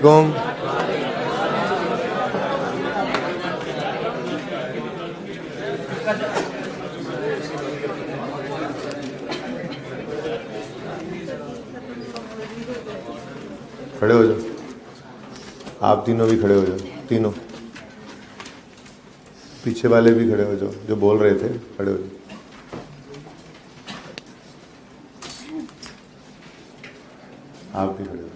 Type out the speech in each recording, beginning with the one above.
गुम खड़े हो जाओ, आप तीनों भी खड़े हो जाओ, तीनों पीछे वाले भी खड़े हो जाओ, जो बोल रहे थे खड़े हो जाओ। आप भी खड़े हो जाओ।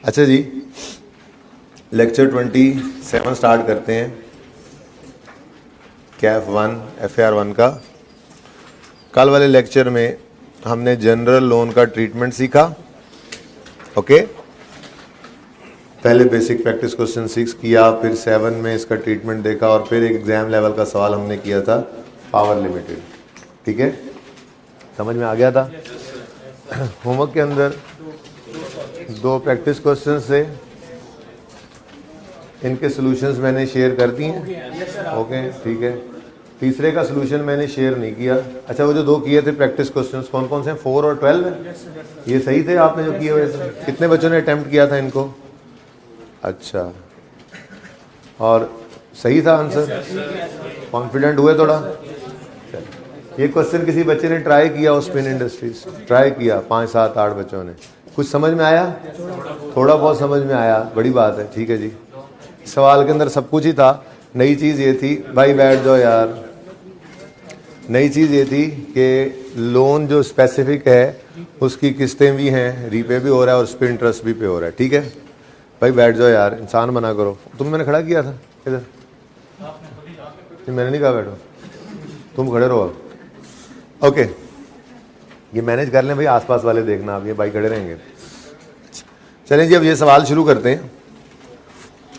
अच्छा जी, लेक्चर 27 स्टार्ट करते हैं, कैफ 1 FAR 1 का। कल वाले लेक्चर में हमने जनरल लोन का ट्रीटमेंट सीखा, ओके। पहले बेसिक प्रैक्टिस क्वेश्चन 6 किया, फिर 7 में इसका ट्रीटमेंट देखा, और फिर एक एग्जाम लेवल का सवाल हमने किया था पावर लिमिटेड, ठीक है। समझ में आ गया था? होमवर्क के अंदर 2 प्रैक्टिस क्वेश्चन से इनके सॉल्यूशंस मैंने शेयर कर दिए हैं, ओके, ठीक है। तीसरे का सॉल्यूशन मैंने शेयर नहीं किया। अच्छा, वो जो 2 किए थे प्रैक्टिस क्वेश्चंस कौन कौन से हैं? 4 और 12 है, ये सही थे आपने जो किए हुए थे? कितने बच्चों ने अटेम्प्ट किया था इनको? अच्छा, और सही था आंसर? कॉन्फिडेंट हुए थोड़ा? ये क्वेश्चन किसी बच्चे ने ट्राई किया, उस स्पिन इंडस्ट्रीज ट्राई किया, 5, 7, 8 बच्चों ने। कुछ समझ में आया? थोड़ा बहुत समझ में आया, बड़ी बात है, ठीक है जी। सवाल के अंदर सब कुछ ही था। नई चीज़ ये थी, भाई बैठ जाओ यार, नई चीज़ ये थी कि लोन जो स्पेसिफिक है उसकी किस्तें भी हैं, रीपे भी हो रहा है और उस पर इंटरेस्ट भी पे हो रहा है, ठीक है। भाई बैठ जाओ यार, इंसान बना करो। तुम मैंने खड़ा किया था इधर, मैंने नहीं कहा बैठो, तुम खड़े रहो अब, ओके। ये मैनेज कर लें भाई, आसपास वाले देखना, आप ये भाई खड़े रहेंगे। चलें जी, अब ये सवाल शुरू करते हैं।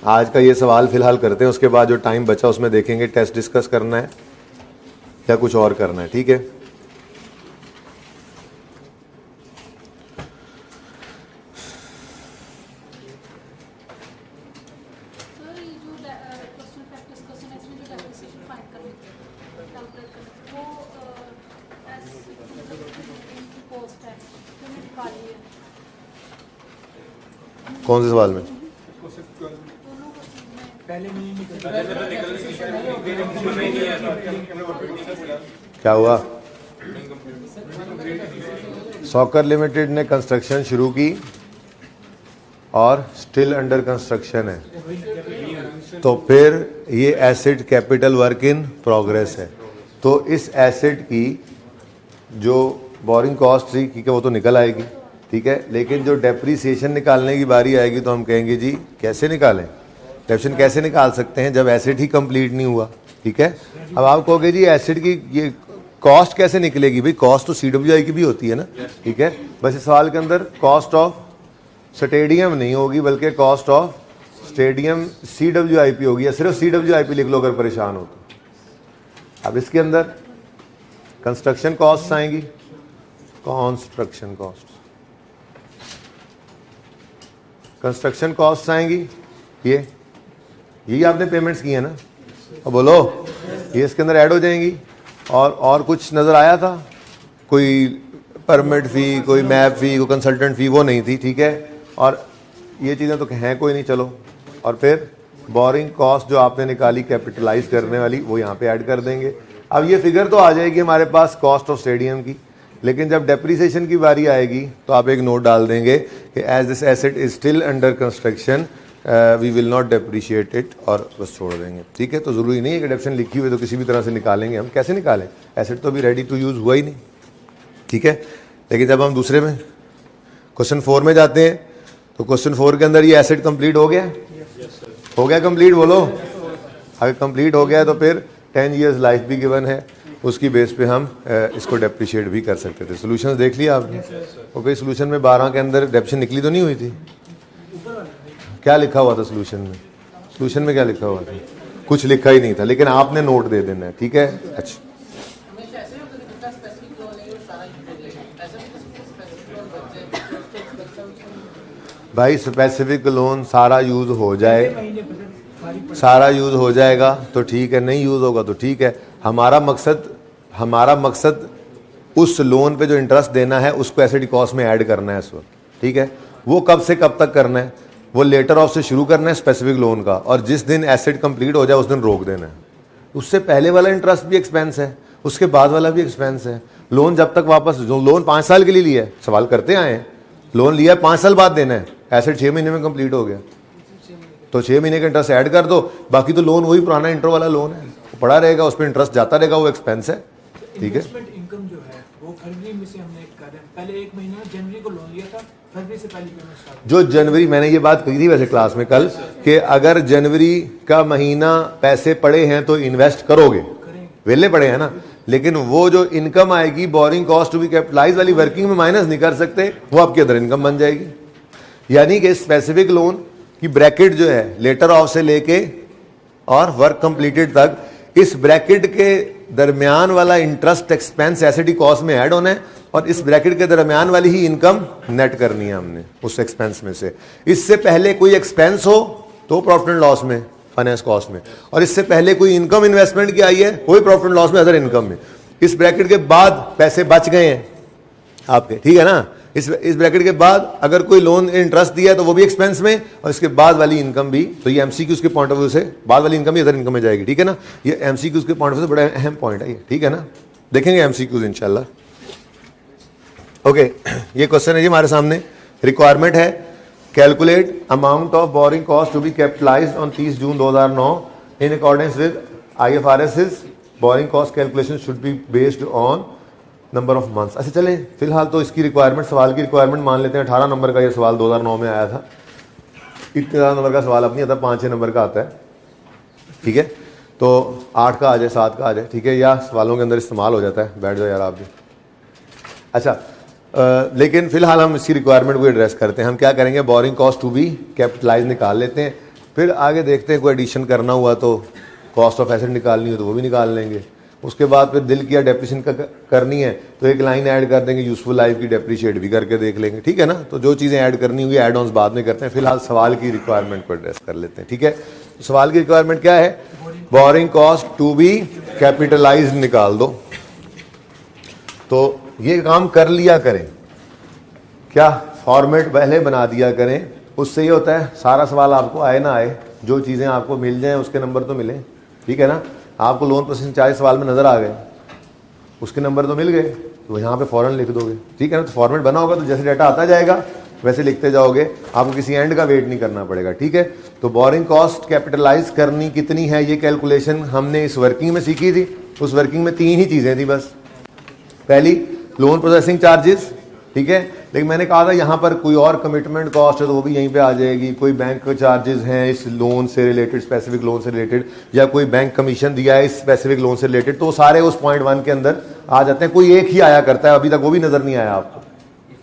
आज का ये सवाल फिलहाल करते हैं, उसके बाद जो टाइम बचा उसमें देखेंगे टेस्ट डिस्कस करना है या कुछ और करना है, ठीक है। कौन से सवाल में? क्या हुआ? सॉकर लिमिटेड ने कंस्ट्रक्शन शुरू की और स्टिल अंडर कंस्ट्रक्शन है, तो फिर ये asset capital work in progress है। तो इस एसेट की जो बोरिंग कॉस्ट थी, ठीक है, वो तो निकल आएगी, ठीक है। लेकिन जो डेप्रीसिएशन निकालने की बारी आएगी तो हम कहेंगे जी कैसे निकालें, डेप्रिसिएशन कैसे निकाल सकते हैं जब एसेट ही कंप्लीट नहीं हुआ, ठीक है। अब आप कहोगे जी एसेट की ये कॉस्ट कैसे निकलेगी? भाई कॉस्ट तो CWI की भी होती है ना, ठीक है। बस इस सवाल के अंदर कॉस्ट ऑफ स्टेडियम नहीं होगी, बल्कि कॉस्ट ऑफ स्टेडियम CWIP होगी, या सिर्फ CWIP लिख लो अगर परेशान हो तो। अब इसके अंदर कंस्ट्रक्शन कॉस्ट आएंगी, कंस्ट्रक्शन कॉस्ट आएंगी, यही आपने पेमेंट्स की है ना, और बोलो ये इसके अंदर ऐड हो जाएंगी। और कुछ नज़र आया था? कोई परमिट फ़ी, कोई मैप फ़ी, कोई कंसल्टेंट फ़ी, वो नहीं थी, ठीक है। और ये चीज़ें तो हैं कोई नहीं, चलो। और फिर बोरिंग कॉस्ट जो आपने निकाली कैपिटलाइज करने वाली, वो यहाँ पे ऐड कर देंगे। अब ये फिगर तो आ जाएगी हमारे पास कॉस्ट ऑफ स्टेडियम की, लेकिन जब डेप्रीसिएशन की बारी आएगी तो आप एक नोट डाल देंगे कि as this asset is still under construction we will not depreciate it, और बस छोड़ देंगे, ठीक है। तो ज़रूरी नहीं है कि डेप्रिसिएशन लिखी हुई तो किसी भी तरह से निकालेंगे हम, कैसे निकालें? एसेट तो अभी रेडी टू यूज़ हुआ ही नहीं, ठीक है। लेकिन जब हम दूसरे में क्वेश्चन 4 में जाते हैं तो क्वेश्चन 4 के अंदर ये एसेट कंप्लीट हो गया, हो गया कंप्लीट, बोलो। अगर कंप्लीट हो गया तो फिर 10 years लाइफ भी गिवन है, उसकी बेस पे हम इसको डेप्रिशिएट भी कर सकते थे। सोल्यूशन देख लिया आपने? ओके, सोल्यूशन में 12 के अंदर डेप्रिसिएशन निकली तो नहीं हुई थी? क्या लिखा हुआ था सोल्यूशन में? सोल्यूशन में क्या लिखा हुआ था? कुछ लिखा ही नहीं था, लेकिन आपने नोट दे देना है, ठीक है। अच्छा, भाई स्पेसिफिक लोन सारा यूज हो जाए, सारा यूज हो जाएगा तो ठीक है, नहीं यूज होगा तो ठीक है। हमारा मकसद उस लोन पे जो इंटरेस्ट देना है उसको एसिड कॉस्ट में ऐड करना है इस वक्त, ठीक है। वो कब से कब तक करना है, वो लेटर ऑफ से शुरू करना है स्पेसिफिक लोन का, और जिस दिन एसिड कंप्लीट हो जाए उस दिन रोक देना है। उससे पहले वाला इंटरेस्ट भी एक्सपेंस है, उसके बाद वाला भी एक्सपेंस है। लोन जब तक वापस, जो लोन 5 साल के लिए लिया है, सवाल करते आए हैं, लोन लिया है 5 साल बाद देना है, एसिड 6 महीने में कंप्लीट हो गया तो 6 महीने का इंटरेस्ट ऐड कर दो, बाकी तो लोन वही पुराना इंटर वाला लोन है, वो पड़ा रहेगा, उस पर इंटरेस्ट जाता रहेगा, वो एक्सपेंस है, ठीक है। इनकम जो है वो फरवरी में से हमने कर रहे हैं, पहले 1 महीना जनवरी को लोन लिया था, फरवरी से पहली पेमेंट स्टार्ट। जो जनवरी, मैंने ये बात कही थी वैसे क्लास में कल, कि अगर जनवरी का महीना पैसे पड़े हैं तो इन्वेस्ट करोगे, वेले पड़े हैं ना, लेकिन वो जो इनकम आएगी borrowing cost to be capitalize वाली वर्किंग में माइनस नहीं कर सकते, वो आपकी अदर इनकम बन जाएगी। यानी कि स्पेसिफिक लोन की ब्रैकेट जो है लेटर ऑफ से लेके और वर्क कंप्लीटेड तक, इस ब्रैकेट के दरमियान वाला इंटरेस्ट एक्सपेंस एसिड कॉस्ट में ऐड होना है, और इस ब्रैकेट के दरमियान वाली ही इनकम नेट करनी है हमने उस एक्सपेंस में से। इससे पहले कोई एक्सपेंस हो तो प्रॉफिट एंड लॉस में, फाइनेंस कॉस्ट में, और इससे पहले कोई इनकम इन्वेस्टमेंट की आई है कोई प्रॉफिट एंड लॉस में, अदर इनकम में। इस ब्रैकेट के बाद पैसे बच गए हैं आपके, ठीक है ना। इस ब्रैकेट के बाद अगर कोई लोन इंटरेस्ट दिया है तो वो भी एक्सपेंस में, और इसके बाद वाली इनकम भी, तो ये एमसीक्यूज के पॉइंट ऑफ व्यू से बाद वाली इनकम भी अदर इनकम में जाएगी, ठीक है ना। ये एमसीक्यूज के पॉइंट ऑफ व्यू से बड़ा अहम पॉइंट है ये, ठीक है ना। देखेंगे एमसीक्यूज इंशाल्लाह। ओके, ये क्वेश्चन है जी हमारे सामने, रिक्वायरमेंट है calculate amount of borrowing cost to be capitalized on 30 June 2009 in accordance with IFRS। Borrowing cost calculation should be based on number of months. अच्छा चलें, फिलहाल तो इसकी रिक्वायरमेंट, सवाल की रिक्वायरमेंट मान लेते हैं। 18 नंबर का ये सवाल 2009 में आया था, इतने ज़्यादा नंबर का सवाल अब नहीं आता, 5-6 नंबर का आता है, ठीक है। तो 8 का आ जाए, 7 का आ जाए, ठीक है, या सवालों के अंदर इस्तेमाल हो जाता है। बैठ जाओ यार आप भी। अच्छा, लेकिन फिलहाल हम इसकी रिक्वायरमेंट को एड्रेस करते हैं। हम क्या करेंगे, borrowing cost to be capitalize निकाल लेते हैं, फिर आगे देखते हैं कोई एडिशन करना हुआ तो कॉस्ट ऑफ एसेट निकालनी हो तो वो भी निकाल लेंगे। उसके बाद फिर दिल किया डेप्रिसिएशन का करनी है तो एक लाइन ऐड कर देंगे, यूजफुल लाइफ की डेप्रिशिएट भी करके देख लेंगे, ठीक है ना। तो जो चीज़ें ऐड करनी हुई एड ऑन्स बाद में करते हैं, फिलहाल सवाल की रिक्वायरमेंट को एड्रेस कर लेते हैं, ठीक है। तो सवाल की रिक्वायरमेंट क्या है, borrowing cost to be capitalize निकाल दो। तो ये काम कर लिया करें, क्या फॉर्मेट पहले बना दिया करें, उससे ये होता है सारा सवाल आपको आए ना आए, जो चीज़ें आपको मिल जाएं उसके नंबर तो मिले, ठीक है ना। आपको लोन प्रोसेसिंग चार्ज सवाल में नजर आ गए, उसके नंबर तो मिल गए, तो यहाँ पे फौरन लिख दोगे, ठीक है ना। तो फॉर्मेट बना होगा तो जैसे डाटा आता जाएगा वैसे लिखते जाओगे, आपको किसी एंड का वेट नहीं करना पड़ेगा, ठीक है। तो बोरिंग कॉस्ट कैपिटलाइज करनी कितनी है, ये कैलकुलेशन हमने इस वर्किंग में सीखी थी। उस वर्किंग में 3 ही चीज़ें थी बस। पहली लोन प्रोसेसिंग चार्जेस, ठीक है, लेकिन मैंने कहा था यहाँ पर कोई और कमिटमेंट कॉस्ट है तो वो भी यहीं पे आ जाएगी। कोई बैंक चार्जेस हैं इस लोन से रिलेटेड, स्पेसिफिक लोन से रिलेटेड, या कोई बैंक कमीशन दिया है इस स्पेसिफिक लोन से रिलेटेड, तो सारे उस पॉइंट 1 के अंदर आ जाते हैं। कोई एक ही आया करता है, अभी तक वो भी नजर नहीं आया आपको,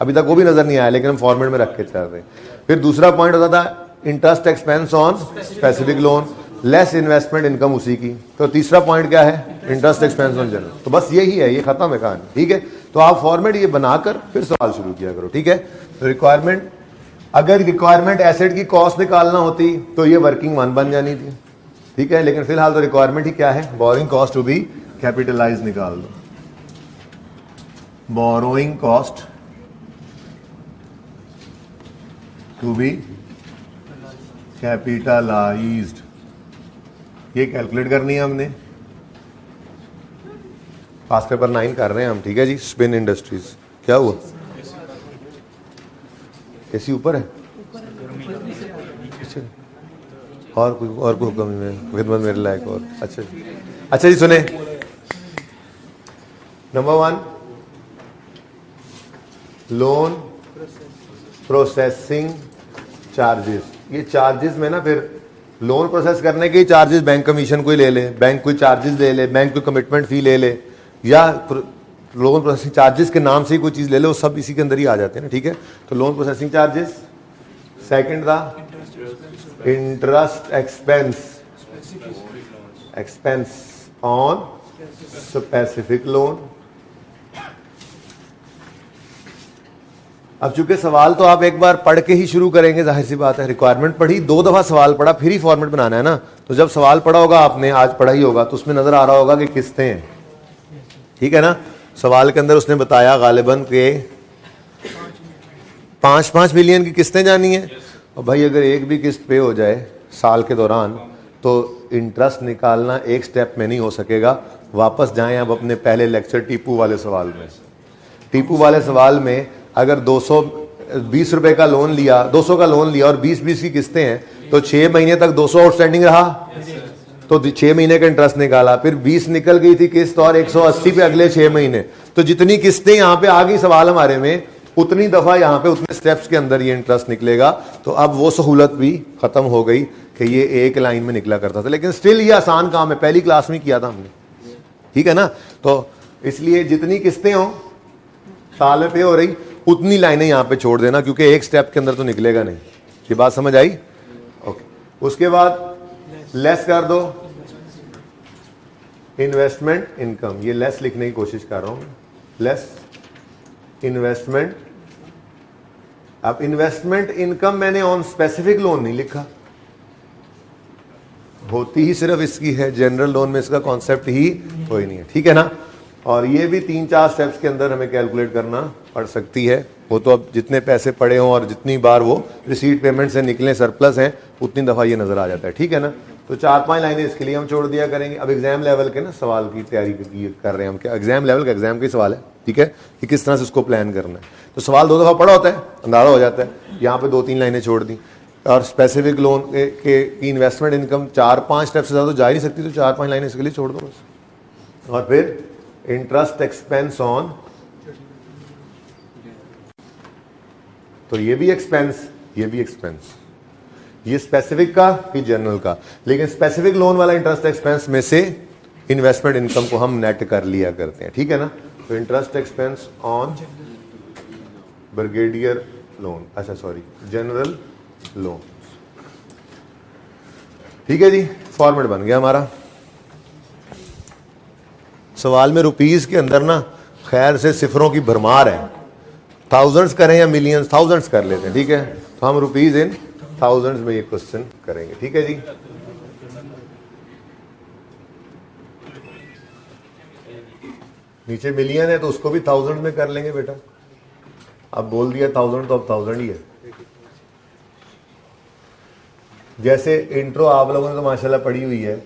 अभी तक वो भी नजर नहीं आया, लेकिन हम फॉर्मेट में रख के चल रहे हैं। फिर दूसरा पॉइंट होता था interest expense on specific loan, less investment income उसी की। तो तीसरा पॉइंट क्या है, इंटरेस्ट एक्सपेंस ऑन जनरल। तो बस यही है, ये खत्म है कहानी, ठीक है। तो आप फॉर्मेट ये बनाकर फिर सवाल शुरू किया करो, ठीक है। तो रिक्वायरमेंट, अगर रिक्वायरमेंट एसेट की कॉस्ट निकालना होती तो ये वर्किंग 1 बन जानी थी, ठीक है, लेकिन फिलहाल तो रिक्वायरमेंट ही क्या है, borrowing cost to be capitalize निकाल दो। Borrowing cost to be capitalized, ये कैलकुलेट करनी है हमने। पास पेपर 9 कर रहे हैं हम, ठीक है जी। स्पिन इंडस्ट्रीज, क्या हुआ, एसी ऊपर है, और कोई कमी में खिदमत मेरे लायक और, अच्छा जी। अच्छा जी सुने, नंबर 1 लोन प्रोसेसिंग चार्जेस। ये चार्जेस में ना फिर लोन प्रोसेस करने के चार्जेस बैंक कमीशन कोई ले ले, बैंक कोई चार्जेस ले ले, बैंक कोई कमिटमेंट फी ले ले, या लोन प्रोसेसिंग चार्जेस के नाम से ही कोई चीज़ ले लो, सब इसी के अंदर ही आ जाते हैं ना, ठीक है। तो लोन प्रोसेसिंग चार्जेस। सेकंड था interest expense, expense on specific loan. अब चूंकि सवाल तो आप एक बार पढ़ के ही शुरू करेंगे, जाहिर सी बात है, रिक्वायरमेंट पढ़ी, 2 दफा सवाल पढ़ा, फिर ही फॉर्मेट बनाना है ना। तो जब सवाल पढ़ा होगा आपने, आज पढ़ा ही होगा, तो उसमें नजर आ रहा होगा कि किस्तें हैं, ठीक है ना। सवाल के अंदर उसने बताया गालिबन के 5-5 मिलियन की किस्तें जानी है। और भाई अगर एक भी किस्त पे हो जाए साल के दौरान तो इंटरेस्ट निकालना एक स्टेप में नहीं हो सकेगा। वापस जाएं अब अपने पहले लेक्चर टीपू वाले सवाल में। टीपू वाले सवाल में अगर 220 रुपए का लोन लिया, 200 का लोन लिया और 20-20 की किस्तें हैं तो 6 महीने तक 200 आउटस्टैंडिंग रहा, तो 6 महीने का इंटरेस्ट निकाला, फिर 20 निकल गई थी किस्त और 180 पे अगले 6 महीने। तो जितनी किस्तें यहाँ पे आ गई सवाल हमारे में, उतनी दफा यहाँ पे उतने स्टेप्स के अंदर ये इंटरेस्ट निकलेगा। तो अब वो सहूलत भी खत्म हो गई कि ये एक लाइन में निकला करता था, लेकिन स्टिल ये आसान काम है, पहली क्लास में किया था हमने, ठीक है ना। तो इसलिए जितनी किस्तें हो साल में पे हो रही उतनी लाइनें यहाँ पे छोड़ देना, क्योंकि एक स्टेप के अंदर तो निकलेगा नहीं। ये बात समझ आई? ओके। उसके बाद लेस कर दो इन्वेस्टमेंट इनकम, ये लेस लिखने की कोशिश कर रहा हूं, लेस इन्वेस्टमेंट। अब इन्वेस्टमेंट इनकम मैंने ऑन स्पेसिफिक लोन नहीं लिखा, होती ही सिर्फ इसकी है, जनरल लोन में इसका कॉन्सेप्ट ही कोई नहीं है, ठीक है ना। और ये भी 3-4 स्टेप्स के अंदर हमें कैलकुलेट करना पड़ सकती है। वो तो अब जितने पैसे पड़े हों और जितनी बार वो रिसीट पेमेंट से निकले सरप्लस हैं उतनी दफ़ा ये नज़र आ जाता है, ठीक है ना। तो 4-5 लाइनें इसके लिए हम छोड़ दिया करेंगे। अब एग्जाम लेवल के ना सवाल की तैयारी कर रहे हैं हम, क्या एग्जाम लेवल का एग्जाम का सवाल है, ठीक है, कि किस तरह से उसको प्लान करना है। तो सवाल 2 दफ़ा पढ़ा होता है, अंदाजा हो जाता है। यहाँ पे 2-3 लाइनें छोड़ दी। और स्पेसिफिक लोन के इन्वेस्टमेंट इनकम 4-5 स्टेप से ज़्यादा तो जा ही नहीं सकती, तो 4-5 लाइनें इसके लिए छोड़ दो बस। और फिर इंटरेस्ट एक्सपेंस ऑन, तो ये भी एक्सपेंस, ये भी एक्सपेंस, ये स्पेसिफिक का कि जनरल का, लेकिन स्पेसिफिक लोन वाला इंटरेस्ट एक्सपेंस में से इन्वेस्टमेंट इनकम को हम नेट कर लिया करते हैं, ठीक है ना। तो interest expense on brigadier loan, अच्छा सॉरी जनरल लोन, ठीक है जी। फॉर्मेट बन गया हमारा। सवाल में रुपीस के अंदर ना खैर से सिफरों की भरमार है, थाउजेंड्स करें या मिलियंस, थाउजेंड्स कर लेते हैं, ठीक है। तो हम रुपीज इन थाउजेंड्स में ये क्वेश्चन करेंगे, ठीक है जी। नीचे मिलियन है तो उसको भी थाउजेंड में कर लेंगे बेटा। अब बोल दिया थाउजेंड तो अब थाउजेंड ही है। जैसे इंट्रो आप लोगों ने तो माशाल्लाह पढ़ी हुई है,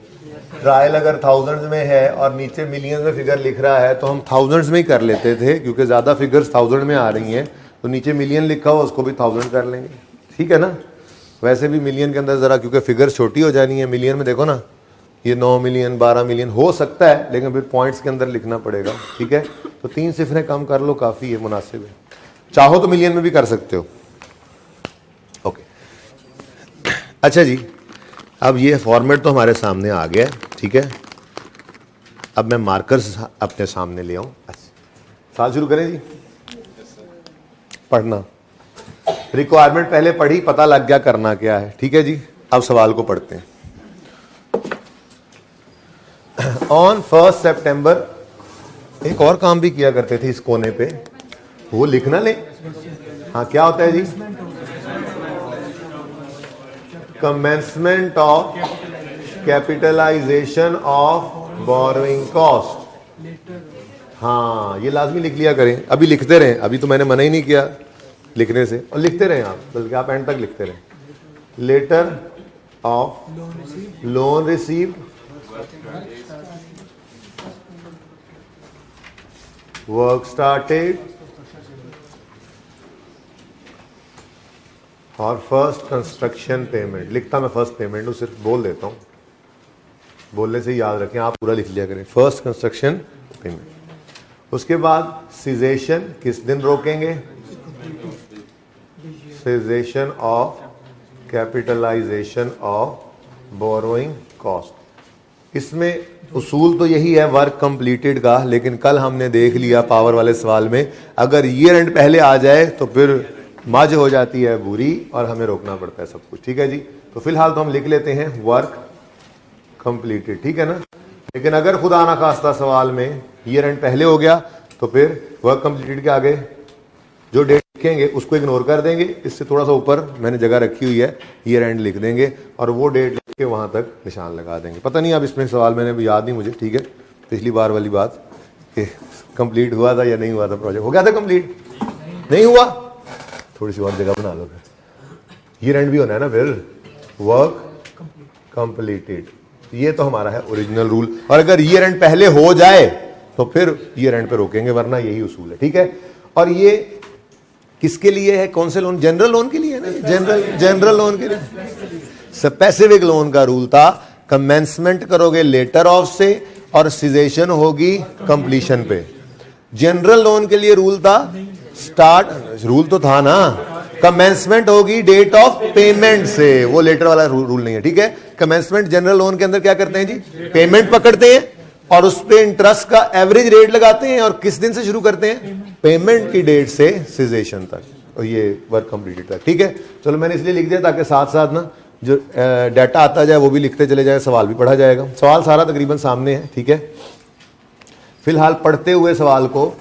ट्रायल अगर थाउजेंड्स में है और नीचे मिलियंस में फिगर लिख रहा है तो हम थाउजेंड्स में ही कर लेते थे, क्योंकि ज्यादा फिगर्स थाउजेंड में आ रही हैं, तो नीचे मिलियन लिखा हो उसको भी थाउजेंड कर लेंगे, ठीक है ना। वैसे भी मिलियन के अंदर जरा क्योंकि फिगर छोटी हो जानी है, मिलियन में देखो ना ये 9 मिलियन 12 मिलियन हो सकता है, लेकिन फिर पॉइंट्स के अंदर लिखना पड़ेगा, ठीक है। तो 3 सिफरें कम कर लो, काफी है, मुनासिब है। चाहो तो मिलियन में भी कर सकते हो, ओके। अच्छा जी, अब ये फॉर्मेट तो हमारे सामने आ गया है, ठीक है। अब मैं मार्कर्स अपने सामने ले आऊं। साल शुरू करें जी, पढ़ना। रिक्वायरमेंट पहले पढ़ी, पता लग गया करना क्या है, ठीक है जी। अब सवाल को पढ़ते हैं। ऑन 1 सितंबर एक और काम भी किया करते थे इस कोने पे, वो लिखना ले। हाँ, क्या होता है जी? Commencement of capitalisation of borrowing cost. हाँ, ये लाजमी लिख लिया करें, अभी लिखते रहें, अभी तो मैंने मना ही नहीं किया लिखने से, और लिखते रहें आप, बल्कि आप एंड तक लिखते रहें। Letter of loan receive, work started और फर्स्ट कंस्ट्रक्शन पेमेंट। लिखता मैं फर्स्ट पेमेंट हूं, सिर्फ बोल देता हूं, बोलने से याद रखें, आप पूरा लिख लिया करें, फर्स्ट कंस्ट्रक्शन पेमेंट। उसके बाद सीजेशन, किस दिन रोकेंगे? Cessation of capitalisation of borrowing cost. इसमें उसूल तो यही है वर्क कंप्लीटेड का, लेकिन कल हमने देख लिया पावर वाले सवाल में, अगर ईयर एंड पहले आ जाए तो फिर मज हो जाती है बुरी और हमें रोकना पड़ता है सब कुछ, ठीक है जी। तो फिलहाल तो हम लिख लेते हैं वर्क कंप्लीटेड, ठीक है ना। लेकिन अगर खुदा ना खास्ता सवाल में ईयर एंड पहले हो गया तो फिर वर्क कंप्लीटेड के आगे जो डेट लिखेंगे उसको इग्नोर कर देंगे, इससे थोड़ा सा ऊपर मैंने जगह रखी हुई है, ईयर एंड लिख देंगे और वो डेट लिख के वहां तक निशान लगा देंगे। पता नहीं अब इसमें सवाल मैंने याद नहीं मुझे, ठीक है, पिछली बार वाली बात कि कंप्लीट हुआ था या नहीं हुआ था प्रोजेक्ट? हो गया था कंप्लीट? नहीं हुआ? थोड़ी सी और जगह बना लो फिर। ईयर एंड भी होना है ना फिर। वर्क कंप्लीटेड, ये तो हमारा है ओरिजिनल रूल। और अगर ईयर एंड पहले हो जाए तो फिर ईयर एंड पे रोकेंगे, वरना यही उसूल है, ठीक है। और ये किसके लिए है? कौन से लोन? जनरल लोन के लिए है ना, जनरल लोन के लिए। स्पेसिफिक लोन का रूल था कमेंसमेंट करोगे लेटर ऑफ से और सिजेशन होगी कंप्लीशन पे। जनरल लोन के लिए रूल था स्टार्ट, रूल तो था ना, कमेंसमेंट होगी डेट ऑफ पेमेंट से, वो लेटर वाला रूल नहीं है, ठीक है। कमेंसमेंट जनरल लोन के अंदर क्या करते हैं जी? पेमेंट पकड़ते हैं और उस पे इंटरेस्ट का एवरेज रेट लगाते हैं और किस दिन से शुरू करते हैं? पेमेंट की डेट से सिजेशन तक, और ये वर्क कंप्लीटेड तक, ठीक है। चलो मैंने इसलिए लिख दिया ताकि साथ साथ ना जो डाटा आता जाए वो भी लिखते चले जाए, सवाल भी पढ़ा जाएगा। सवाल सारा तकरीबन सामने है, ठीक है। फिलहाल पढ़ते हुए सवाल को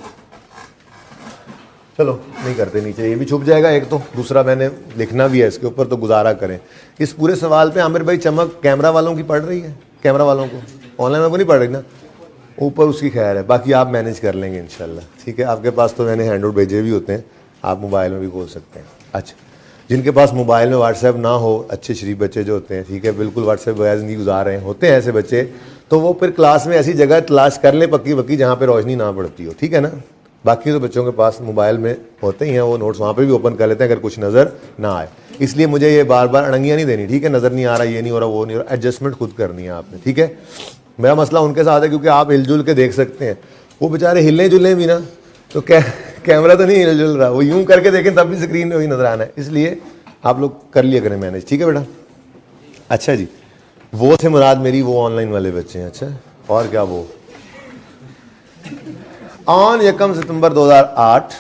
चलो नहीं करते, नीचे ये भी छुप जाएगा एक, तो दूसरा मैंने लिखना भी है इसके ऊपर, तो गुजारा करें। इस पूरे सवाल पे आमिर भाई चमक कैमरा वालों की पढ़ रही है, कैमरा वालों को ऑनलाइन में को नहीं पढ़ रही ना, ऊपर उसकी खैर है, बाकी आप मैनेज कर लेंगे इंशाल्लाह, ठीक है। आपके पास तो मैंने हैंडआउट भेजे भी होते हैं, आप मोबाइल में भी खोल सकते हैं। अच्छा, जिनके पास मोबाइल में व्हाट्सएप ना हो, अच्छे शरीफ बच्चे जो होते हैं, ठीक है, बिल्कुल व्हाट्सएप बगैर ज़िंदगी गुजार रहे हैं, होते हैं ऐसे बच्चे, तो वो फिर क्लास में ऐसी जगह तलाश कर लें पक्की पक्की जहाँ पे रोशनी ना पड़ती हो, ठीक है ना। बाकी तो बच्चों के पास मोबाइल में होते ही हैं, वो नोट्स वहाँ पे भी ओपन कर लेते हैं अगर कुछ नज़र ना आए। इसलिए मुझे ये बार बार अड़ंगियाँ नहीं देनी, ठीक है। नज़र नहीं आ रहा, ये नहीं हो रहा, वो नहीं हो रहा, एडजस्टमेंट खुद करनी है आपने, ठीक है। मेरा मसला उनके साथ है क्योंकि आप हिलजुल के देख सकते हैं, वो बेचारे हिले जुले भी ना, तो कैमरा तो नहीं हिलजुल रहा, वो यूं करके देखें तब भी स्क्रीन में वही नजर आना है, इसलिए आप लोग कर लिया करें मैनेज, ठीक है बेटा। अच्छा जी, वो से मुराद मेरी वो ऑनलाइन वाले बच्चे हैं। अच्छा, और क्या वो ऑन 1 सितंबर 2008,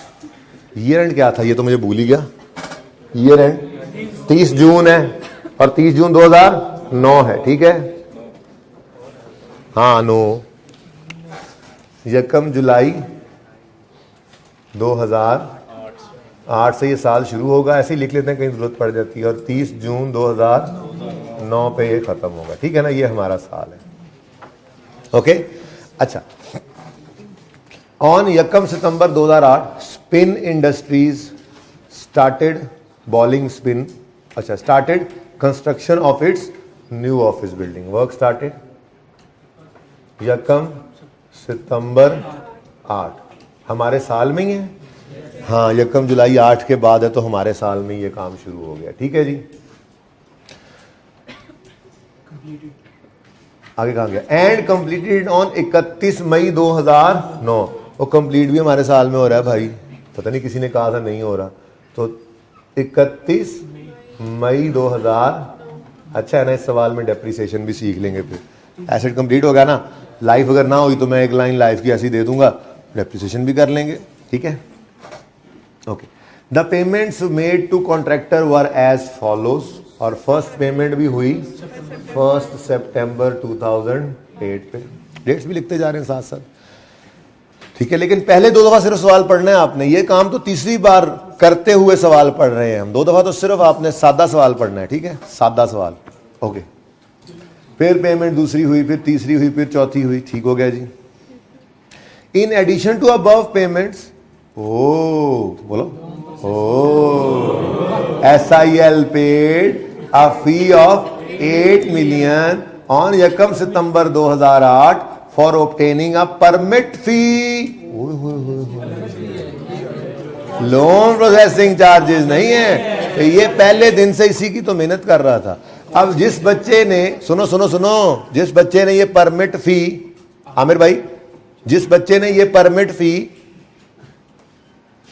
ईयर एंड क्या था ये तो मुझे भूल ही गया। ईयर एंड 30 जून है और 30 जून 2009 है, ठीक है। हाँ, नो 1 जुलाई 2008 से ये साल शुरू होगा, ऐसे ही लिख लेते हैं, कहीं जरूरत पड़ जाती है, और 30 जून 2009 पे ये खत्म होगा, ठीक है ना। ये हमारा साल है, ओके। अच्छा, ऑन 1 सितंबर 2008 spin industries started bowling spin, अच्छा, started construction of its new office building. Work started 1 सितंबर 8, हमारे साल में ही है। हाँ, 1 जुलाई 8 के बाद है, तो हमारे साल में ये काम शुरू हो गया, ठीक है जी। आगे कहाँ गया? एंड कंप्लीटेड ऑन 31 मई 2009। वो कंप्लीट भी हमारे साल में हो रहा है भाई, पता नहीं किसी ने कहा था नहीं हो रहा, तो 31 मई 2000। अच्छा है ना, इस सवाल में डेप्रिसिएशन भी सीख लेंगे, फिर एसेट कंप्लीट होगा ना। लाइफ अगर ना हुई तो मैं एक लाइन लाइफ की ऐसी दे दूंगा, डेप्रिसिएशन भी कर लेंगे, ठीक है, okay. The payments made to contractor were as follows, और फर्स्ट पेमेंट भी हुई 1 सितंबर 2008 पे। डेट्स भी लिखते जा रहे हैं साथ साथ, ठीक है। लेकिन पहले 2 दफा सिर्फ सवाल पढ़ना है आपने, ये काम तो तीसरी बार करते हुए सवाल पढ़ रहे हैं हम, 2 दफा तो सिर्फ आपने सादा सवाल पढ़ना है, ठीक है, सादा सवाल, ओके। फिर पेमेंट दूसरी हुई, फिर तीसरी हुई, फिर चौथी हुई, ठीक हो गया जी। In addition to above payments, बोलो, SIL paid a fee of 8 million on 1 सितंबर 2008 for obtaining a permit fee। Loan processing charges नहीं है, तो ये पहले दिन से इसी की तो मेहनत कर रहा था। अब जिस बच्चे ने, सुनो, जिस बच्चे ने ये परमिट फी, आमिर भाई, जिस बच्चे ने ये परमिट फी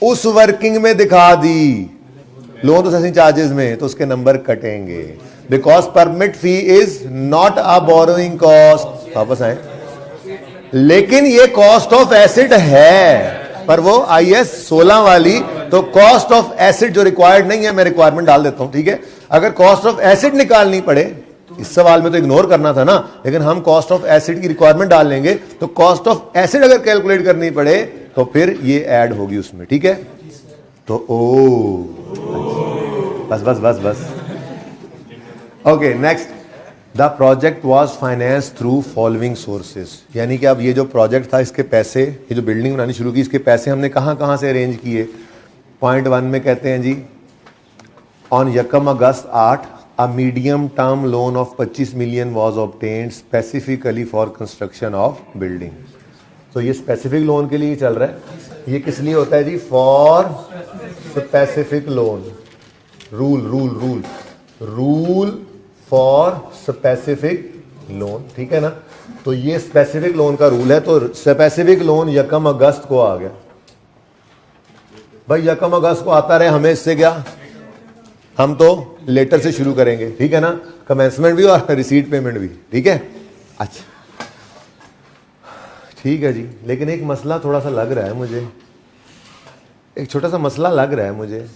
उस वर्किंग में दिखा दी लोन प्रोसेसिंग चार्जेस में, तो उसके नंबर कटेंगे, because permit fee is not a borrowing cost. वापस आए, लेकिन ये कॉस्ट ऑफ एसिड है, पर वो IS 16 वाली, तो कॉस्ट ऑफ एसिड जो रिक्वायर्ड नहीं है, मैं रिक्वायरमेंट डाल देता हूं, ठीक है। अगर कॉस्ट ऑफ एसिड निकालनी पड़े, इस सवाल में तो इग्नोर करना था ना, लेकिन हम कॉस्ट ऑफ एसिड की रिक्वायरमेंट डाल लेंगे, तो कॉस्ट ऑफ एसिड अगर कैलकुलेट करनी पड़े तो फिर ये ऐड होगी उसमें, ठीक है। तो बस okay. Next, the project was finance through following sources, यानी कि अब ये जो प्रोजेक्ट था इसके पैसे, ये जो बिल्डिंग बनानी शुरू की इसके पैसे हमने कहाँ कहाँ से अरेंज किए। पॉइंट 1 में कहते हैं जी ऑन यकम अगस्त 8 a medium term loan of 25 million was obtained specifically for construction of building. तो ये स्पेसिफिक लोन के लिए चल रहा है। ये किस लिए होता है जी? For specific loan. Rule for specific loan, ठीक है ना। तो ये स्पेसिफिक लोन का रूल है। तो स्पेसिफिक लोन यकम अगस्त को आ गया भाई, यकम अगस्त को आता रहे, हमें इससे क्या, हम तो लेटर से शुरू करेंगे, ठीक है ना। कमेंसमेंट भी और रिसीट पेमेंट भी, ठीक है। अच्छा ठीक है जी, लेकिन एक मसला थोड़ा सा लग रहा है मुझे, एक छोटा सा मसला लग रहा है मुझे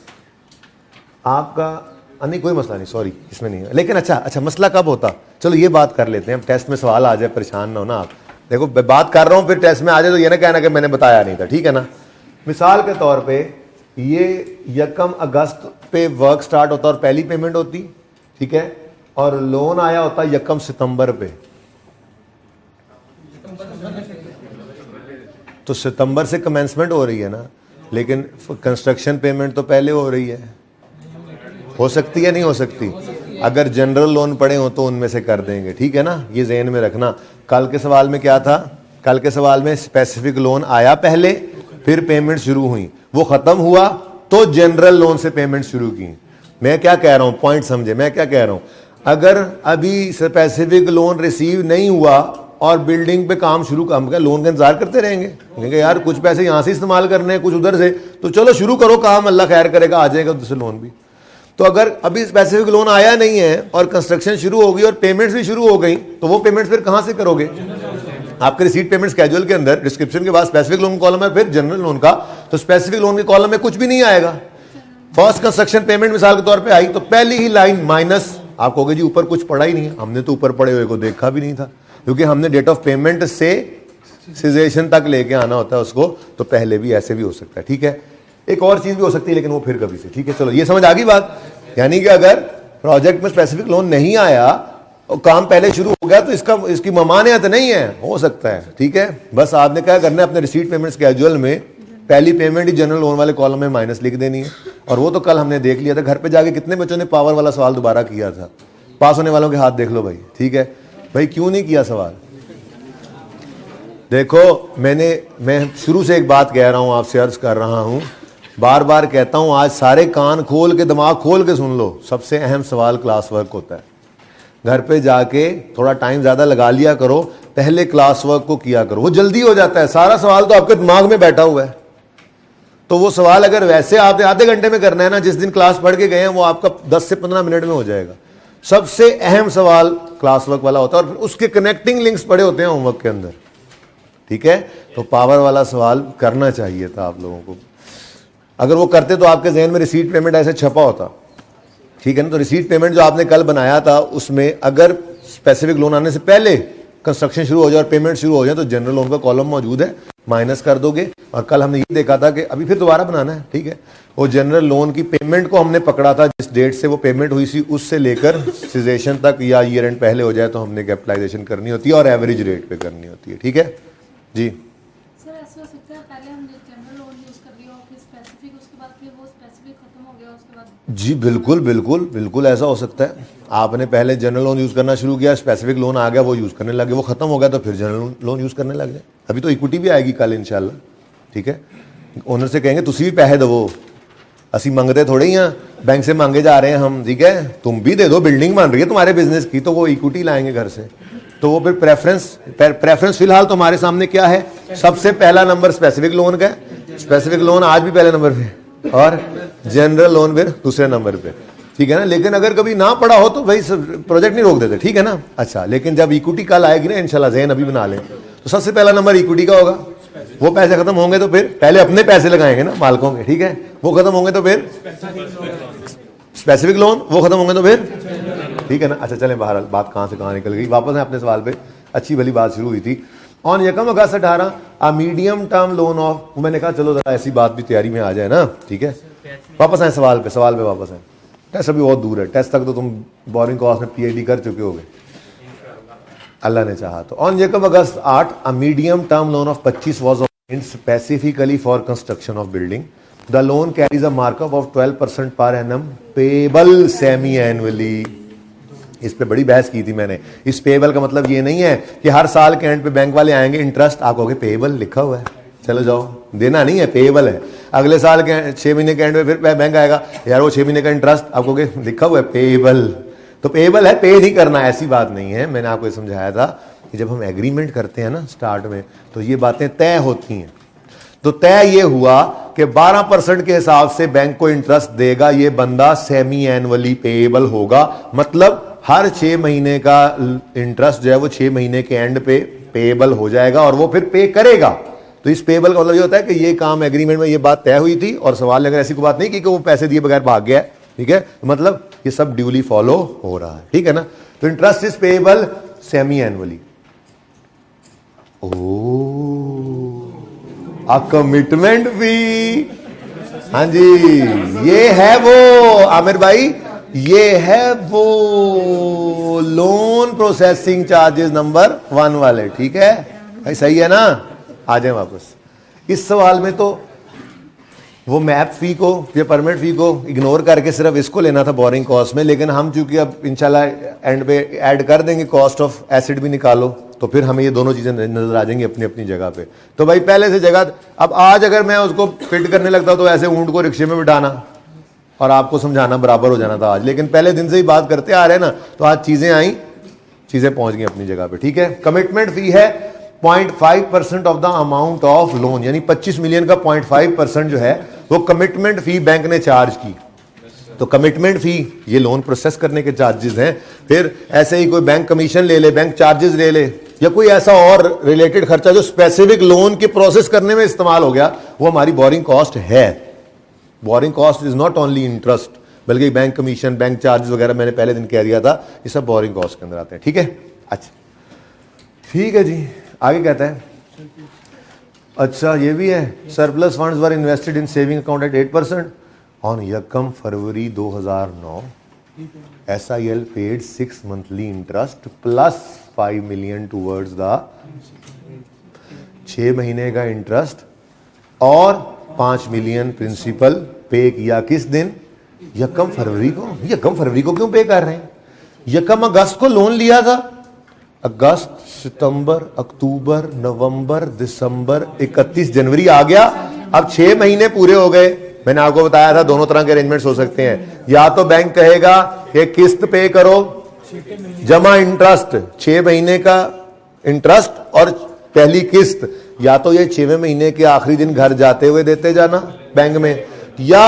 आपका। नहीं कोई मसला नहीं, सॉरी इसमें नहीं है। लेकिन अच्छा मसला कब होता, चलो ये बात कर लेते हैं। अब टेस्ट में सवाल आ जाए, परेशान ना हो ना आप। देखो बात कर रहा हूं, फिर टेस्ट में आ जाए तो ये ना कहना कि मैंने बताया नहीं था, ठीक है ना। मिसाल के तौर पे ये यकम अगस्त पे वर्क स्टार्ट होता और पहली पेमेंट होती, ठीक है, और लोन आया होता यकम सितंबर पे। तो सितंबर से कमेंसमेंट हो रही है ना, लेकिन कंस्ट्रक्शन पेमेंट तो पहले हो रही है। हो सकती है नहीं हो सकती? अगर जनरल लोन पड़े हो तो उनमें से कर देंगे, ठीक है ना। ये ज़हन में रखना। कल के सवाल में क्या था? कल के सवाल में स्पेसिफिक लोन आया पहले, फिर पेमेंट शुरू हुई, वो खत्म हुआ तो जनरल लोन से पेमेंट शुरू की। मैं क्या कह रहा हूं, पॉइंट समझे मैं क्या कह रहा हूं। अगर अभी स्पेसिफिक लोन रिसीव नहीं हुआ और बिल्डिंग पे काम शुरू, हम क्या लोन का इंतजार करते रहेंगे? कहेंगे यार कुछ पैसे यहां से इस्तेमाल करने हैं, कुछ उधर से, तो चलो शुरू करो काम, अल्लाह खैर करेगा, आ जाएगा दूसरे लोन भी। तो अगर अभी स्पेसिफिक लोन आया नहीं है और कंस्ट्रक्शन शुरू हो गई और पेमेंट्स भी शुरू हो गई, तो वो पेमेंट्स फिर कहां से करोगे? आपके रिसीट पेमेंट स्केड्यूल के अंदर डिस्क्रिप्शन के बाद स्पेसिफिक लोन कॉलम है, फिर जनरल लोन का। तो स्पेसिफिक लोन के कॉलम में कुछ भी नहीं आएगा। फर्स्ट कंस्ट्रक्शन पेमेंट मिसाल के तौर पे आई तो पहली ही लाइन माइनस। आप कहोगे जी ऊपर कुछ पड़ा ही नहीं है। हमने तो ऊपर पड़े हुए को देखा भी नहीं था, क्योंकि हमने डेट ऑफ पेमेंट से सिजेशन तक लेके आना होता है उसको। तो पहले भी ऐसे भी हो सकता है, ठीक है। एक और चीज भी हो सकती है, लेकिन वो फिर कभी से, ठीक है। चलो ये समझ आ गई बात। यानी कि अगर प्रोजेक्ट में स्पेसिफिक लोन नहीं आया और काम पहले शुरू हो गया तो इसकी ममानियत नहीं है, हो सकता है, ठीक है। बस आपने क्या करना है, अपने रिसीट पेमेंट स्केड्यूल में पहली पेमेंट ही जनरल लोन वाले कॉलम में माइनस लिख देनी है। और वो तो कल हमने देख लिया था। घर पे जाके कितने बच्चों ने पावर वाला सवाल दोबारा किया था? पास होने वालों के हाथ देख लो भाई, ठीक है भाई। क्यों नहीं किया सवाल? देखो मैं शुरू से एक बात कह रहा हूं, आपसे अर्ज कर रहा हूं, बार बार कहता हूं, आज सारे कान खोल के दिमाग खोल के सुन लो। सबसे अहम सवाल क्लास वर्क होता है। घर पे जाके थोड़ा टाइम ज्यादा लगा लिया करो, पहले क्लास वर्क को किया करो, वो जल्दी हो जाता है। सारा सवाल तो आपके दिमाग में बैठा हुआ है। तो वो सवाल अगर वैसे आपने आधे घंटे में करना है ना, जिस दिन क्लास पढ़ के गए हैं, वो आपका 10 से 15 मिनट में हो जाएगा। सबसे अहम सवाल क्लास वर्क वाला होता है, और उसके कनेक्टिंग लिंक्स पड़े होते हैं होमवर्क के अंदर, ठीक है। तो पावर वाला सवाल करना चाहिए था आप लोगों को। अगर वो करते तो आपके जहन में रिसीट पेमेंट ऐसे छपा होता, ठीक है ना। तो रिसीट पेमेंट जो आपने कल बनाया था, उसमें अगर स्पेसिफिक लोन आने से पहले कंस्ट्रक्शन शुरू हो जाए और पेमेंट शुरू हो जाए तो जनरल लोन का कॉलम मौजूद है, माइनस कर दोगे। और कल हमने ये देखा था कि अभी फिर दोबारा बनाना है, ठीक है। वो जनरल लोन की पेमेंट को हमने पकड़ा था, जिस डेट से वो पेमेंट हुई थी उससे लेकर सिजेशन तक या ईयर एंड पहले हो जाए तो हमने कैपिटलाइजेशन करनी होती है और एवरेज रेट पे करनी होती है, ठीक है जी। सर ऐसा हो सकता है पहले हमने जनरल लोन यूज कर लिया और फिर स्पेसिफिक, उसके बाद फिर वो स्पेसिफिक खत्म हो गया उसके बाद? जी बिल्कुल बिल्कुल बिल्कुल ऐसा हो सकता है। आपने पहले जनरल लोन यूज करना शुरू किया, स्पेसिफिक लोन आ गया, वो यूज करने लगे, वो खत्म हो गया तो फिर जनरल लोन यूज करने लग जाए। अभी तो इक्विटी भी आएगी कल इंशाल्लाह, ठीक है। ओनर से कहेंगे तुसी भी पैसे दो, असी मंगते थोड़े ही हैं, बैंक से मांगे जा रहे हैं हम, ठीक है। तुम भी दे दो, बिल्डिंग बन रही है तुम्हारे बिजनेस की, तो वो इक्विटी लाएंगे घर से। तो वो फिर प्रेफरेंस फिलहाल तो हमारे सामने क्या है, सबसे पहला नंबर स्पेसिफिक लोन का है। स्पेसिफिक लोन आज भी पहले नंबर पे और जनरल लोन फिर दूसरे नंबर पे, ठीक है ना। लेकिन अगर कभी ना पड़ा हो तो भाई प्रोजेक्ट नहीं रोक देते, ठीक है ना। अच्छा, लेकिन जब इक्विटी कल आएगी ना इंशाल्लाह, ज़हन अभी बना लें, तो सबसे पहला नंबर इक्विटी का होगा। वो पैसे खत्म होंगे तो फिर पहले अपने पैसे लगाएंगे ना मालिकों के, ठीक है। वो खत्म होंगे तो फिर स्पेसिफिक लोन, वो खत्म होंगे तो फिर, ठीक है ना। अच्छा चलें, बहरहाल बात कहाँ से कहाँ निकल गई, वापस है अपने सवाल पे। अच्छी भली बात शुरू हुई थी। ऑन यकम अगस्त 18 आ मीडियम टर्म लोन ऑफ, मैंने कहा चलो जरा ऐसी बात भी तैयारी में आ जाए ना, ठीक है। वापस आए सवाल पे वापस आए। टेस्ट अभी बहुत दूर है, टेस्ट तक तो तुम बोरिंग कॉस्ट में PhD कर चुके होगे, अल्लाह ने चाहा तो। On Jacob August 8 a medium term loan of 25 was obtained specifically for construction of building. The loan carries a markup of 12% per annum payable semi-annually. इस पे बड़ी बहस की थी मैंने। इस पेबल का मतलब ये नहीं है कि हर साल के एंड पे बैंक वाले आएंगे इंटरेस्ट, आप कहोगे पेबल लिखा हुआ है चलो जाओ, देना नहीं है, पेबल है। अगले साल के 6 महीने के एंड पे फिर बैंक आएगा, यार वो 6 महीने का इंटरेस्ट, आप कहोगे लिखा हुआ है पेबल। तो पेबल है, पे नहीं करना, ऐसी बात नहीं है। मैंने आपको समझाया था कि जब हम एग्रीमेंट करते हैं ना स्टार्ट में, तो ये बातें तय होती हैं। तो तय ये हुआ कि 12% के हिसाब से बैंक को इंटरेस्ट देगा ये बंदा, सेमी एनुअली पेएबल होगा, मतलब हर 6 महीने का इंटरेस्ट जो है वो 6 महीने के एंड पे पेएबल हो जाएगा और वो फिर पे करेगा। तो इस पेएबल का मतलब ये होता है कि ये काम एग्रीमेंट में ये बात तय हुई थी और सवाल अगर ऐसी कोई बात नहीं की कि वो पैसे दिए बगैर भाग गया, ठीक है, मतलब ये सब ड्यूली फॉलो हो रहा है, ठीक है ना। तो interest is payable semi annually. A commitment fee, हाँ जी, ये है वो आमिर भाई, ये है वो लोन प्रोसेसिंग चार्जेस नंबर 1 वाले, ठीक है भाई, सही है ना। आ जाए वापस इस सवाल में। तो वो मैप फी को या परमिट फी को इग्नोर करके सिर्फ इसको लेना था बोरिंग कॉस्ट में, लेकिन हम चूंकि अब इंशाल्लाह एंड पे ऐड कर देंगे कॉस्ट ऑफ एसिड भी निकालो, तो फिर हमें ये दोनों चीजें नजर आ जाएंगी अपनी अपनी जगह पे। तो भाई पहले से जगह, अब आज अगर मैं उसको फिट करने लगता तो ऐसे ऊंट को रिक्शे में बिठाना और आपको समझाना बराबर हो जाना था आज, लेकिन पहले दिन से ही बात करते आ रहे हैं ना, तो आज चीजें आई, चीजें पहुंच गई अपनी जगह पे, ठीक है। कमिटमेंट फी है 0.5% of the amount of loan, यानी 25 मिलियन का 0.5% जो है वो कमिटमेंट फी बैंक ने चार्ज की। तो कमिटमेंट फी ये लोन प्रोसेस करने के चार्जेस हैं। फिर ऐसे ही कोई बैंक कमीशन ले ले, बैंक चार्जेस ले ले, या कोई ऐसा और रिलेटेड खर्चा जो स्पेसिफिक लोन के प्रोसेस करने में इस्तेमाल हो गया, वो हमारी बोरिंग कॉस्ट है। Borrowing cost is not only interest, बल्कि बैंक कमीशन, बैंक चार्जेस वगैरह मैंने पहले दिन कह दिया था, ये सब बोरिंग कॉस्ट के अंदर आते हैं, ठीक है। अच्छा ठीक है जी, आगे कहता है, अच्छा ये भी है, surplus funds were invested in saving account at 8% on यकम फरवरी 2009 SIL paid 6 monthly interest plus 5 million towards the 6 महीने का इंटरेस्ट और 5 मिलियन प्रिंसिपल पे किया किस दिन, यकम फरवरी को। यकम फरवरी को क्यों पे कर रहे हैं, यकम अगस्त को लोन लिया था, अगस्त, सितंबर, अक्टूबर, नवंबर, दिसंबर, 31 जनवरी आ गया, अब 6 महीने पूरे हो गए। मैंने आपको बताया था दोनों तरह के अरेंजमेंट्स हो सकते हैं, या तो बैंक कहेगा कि किस्त पे करो जमा इंटरेस्ट, 6 महीने का इंटरेस्ट और पहली किस्त, या तो ये 6वें महीने के आखिरी दिन घर जाते हुए देते जाना बैंक में, या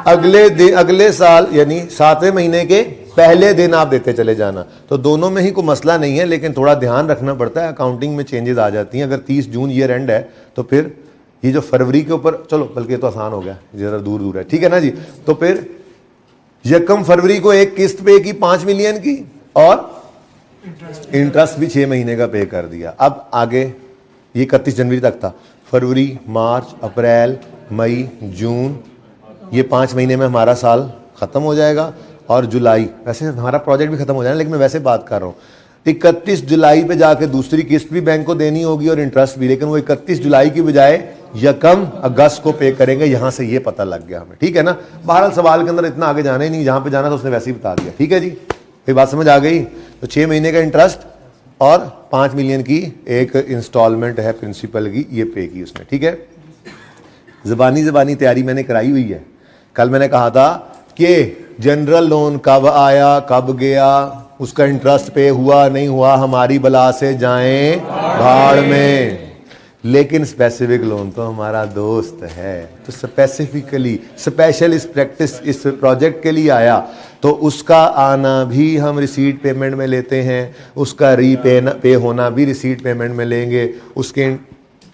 अगले साल यानी 7वें महीने के पहले दिन आप देते चले जाना। तो दोनों में ही कोई मसला नहीं है, लेकिन थोड़ा ध्यान रखना पड़ता है, अकाउंटिंग में चेंजेस आ जाती हैं। अगर 30 जून ईयर एंड है तो फिर ये जो फरवरी के ऊपर, चलो बल्कि तो आसान हो गया, जरा दूर दूर है, ठीक है ना जी। तो फिर यकम फरवरी को एक किस्त पे की 5 मिलियन की और इंटरेस्ट भी 6 महीने का पे कर दिया। अब आगे ये 31 जनवरी तक था, फरवरी, मार्च, अप्रैल, मई, जून, ये 5 महीने में हमारा साल खत्म हो जाएगा। और जुलाई, वैसे हमारा प्रोजेक्ट भी खत्म हो जाएगा, लेकिन मैं वैसे बात कर रहा हूँ, 31 जुलाई पे जाके दूसरी किस्त भी बैंक को देनी होगी और इंटरेस्ट भी, लेकिन वो 31 जुलाई की बजाय यकम अगस्त को पे करेंगे। यहां से ये पता लग गया हमें, ठीक है ना। बहरहाल सवाल के अंदर इतना आगे जाना ही नहीं, जहां पे जाना था उसने वैसे ही बता दिया, ठीक है जी। ये बात समझ आ गई। तो 6 महीने का इंटरेस्ट और 5 मिलियन की एक इंस्टॉलमेंट है प्रिंसिपल की, ये पे की उसने, ठीक है। जबानी तैयारी मैंने कराई हुई है। कल मैंने कहा था कि जनरल लोन कब आया कब गया, उसका इंटरेस्ट पे हुआ नहीं हुआ, हमारी बला से जाएं भाड़ में, लेकिन स्पेसिफिक लोन तो हमारा दोस्त है, तो स्पेसिफिकली स्पेशल इस प्रैक्टिस इस प्रोजेक्ट के लिए आया, तो उसका आना भी हम रिसीट पेमेंट में लेते हैं, उसका पे होना भी रिसीट पेमेंट में लेंगे, उसके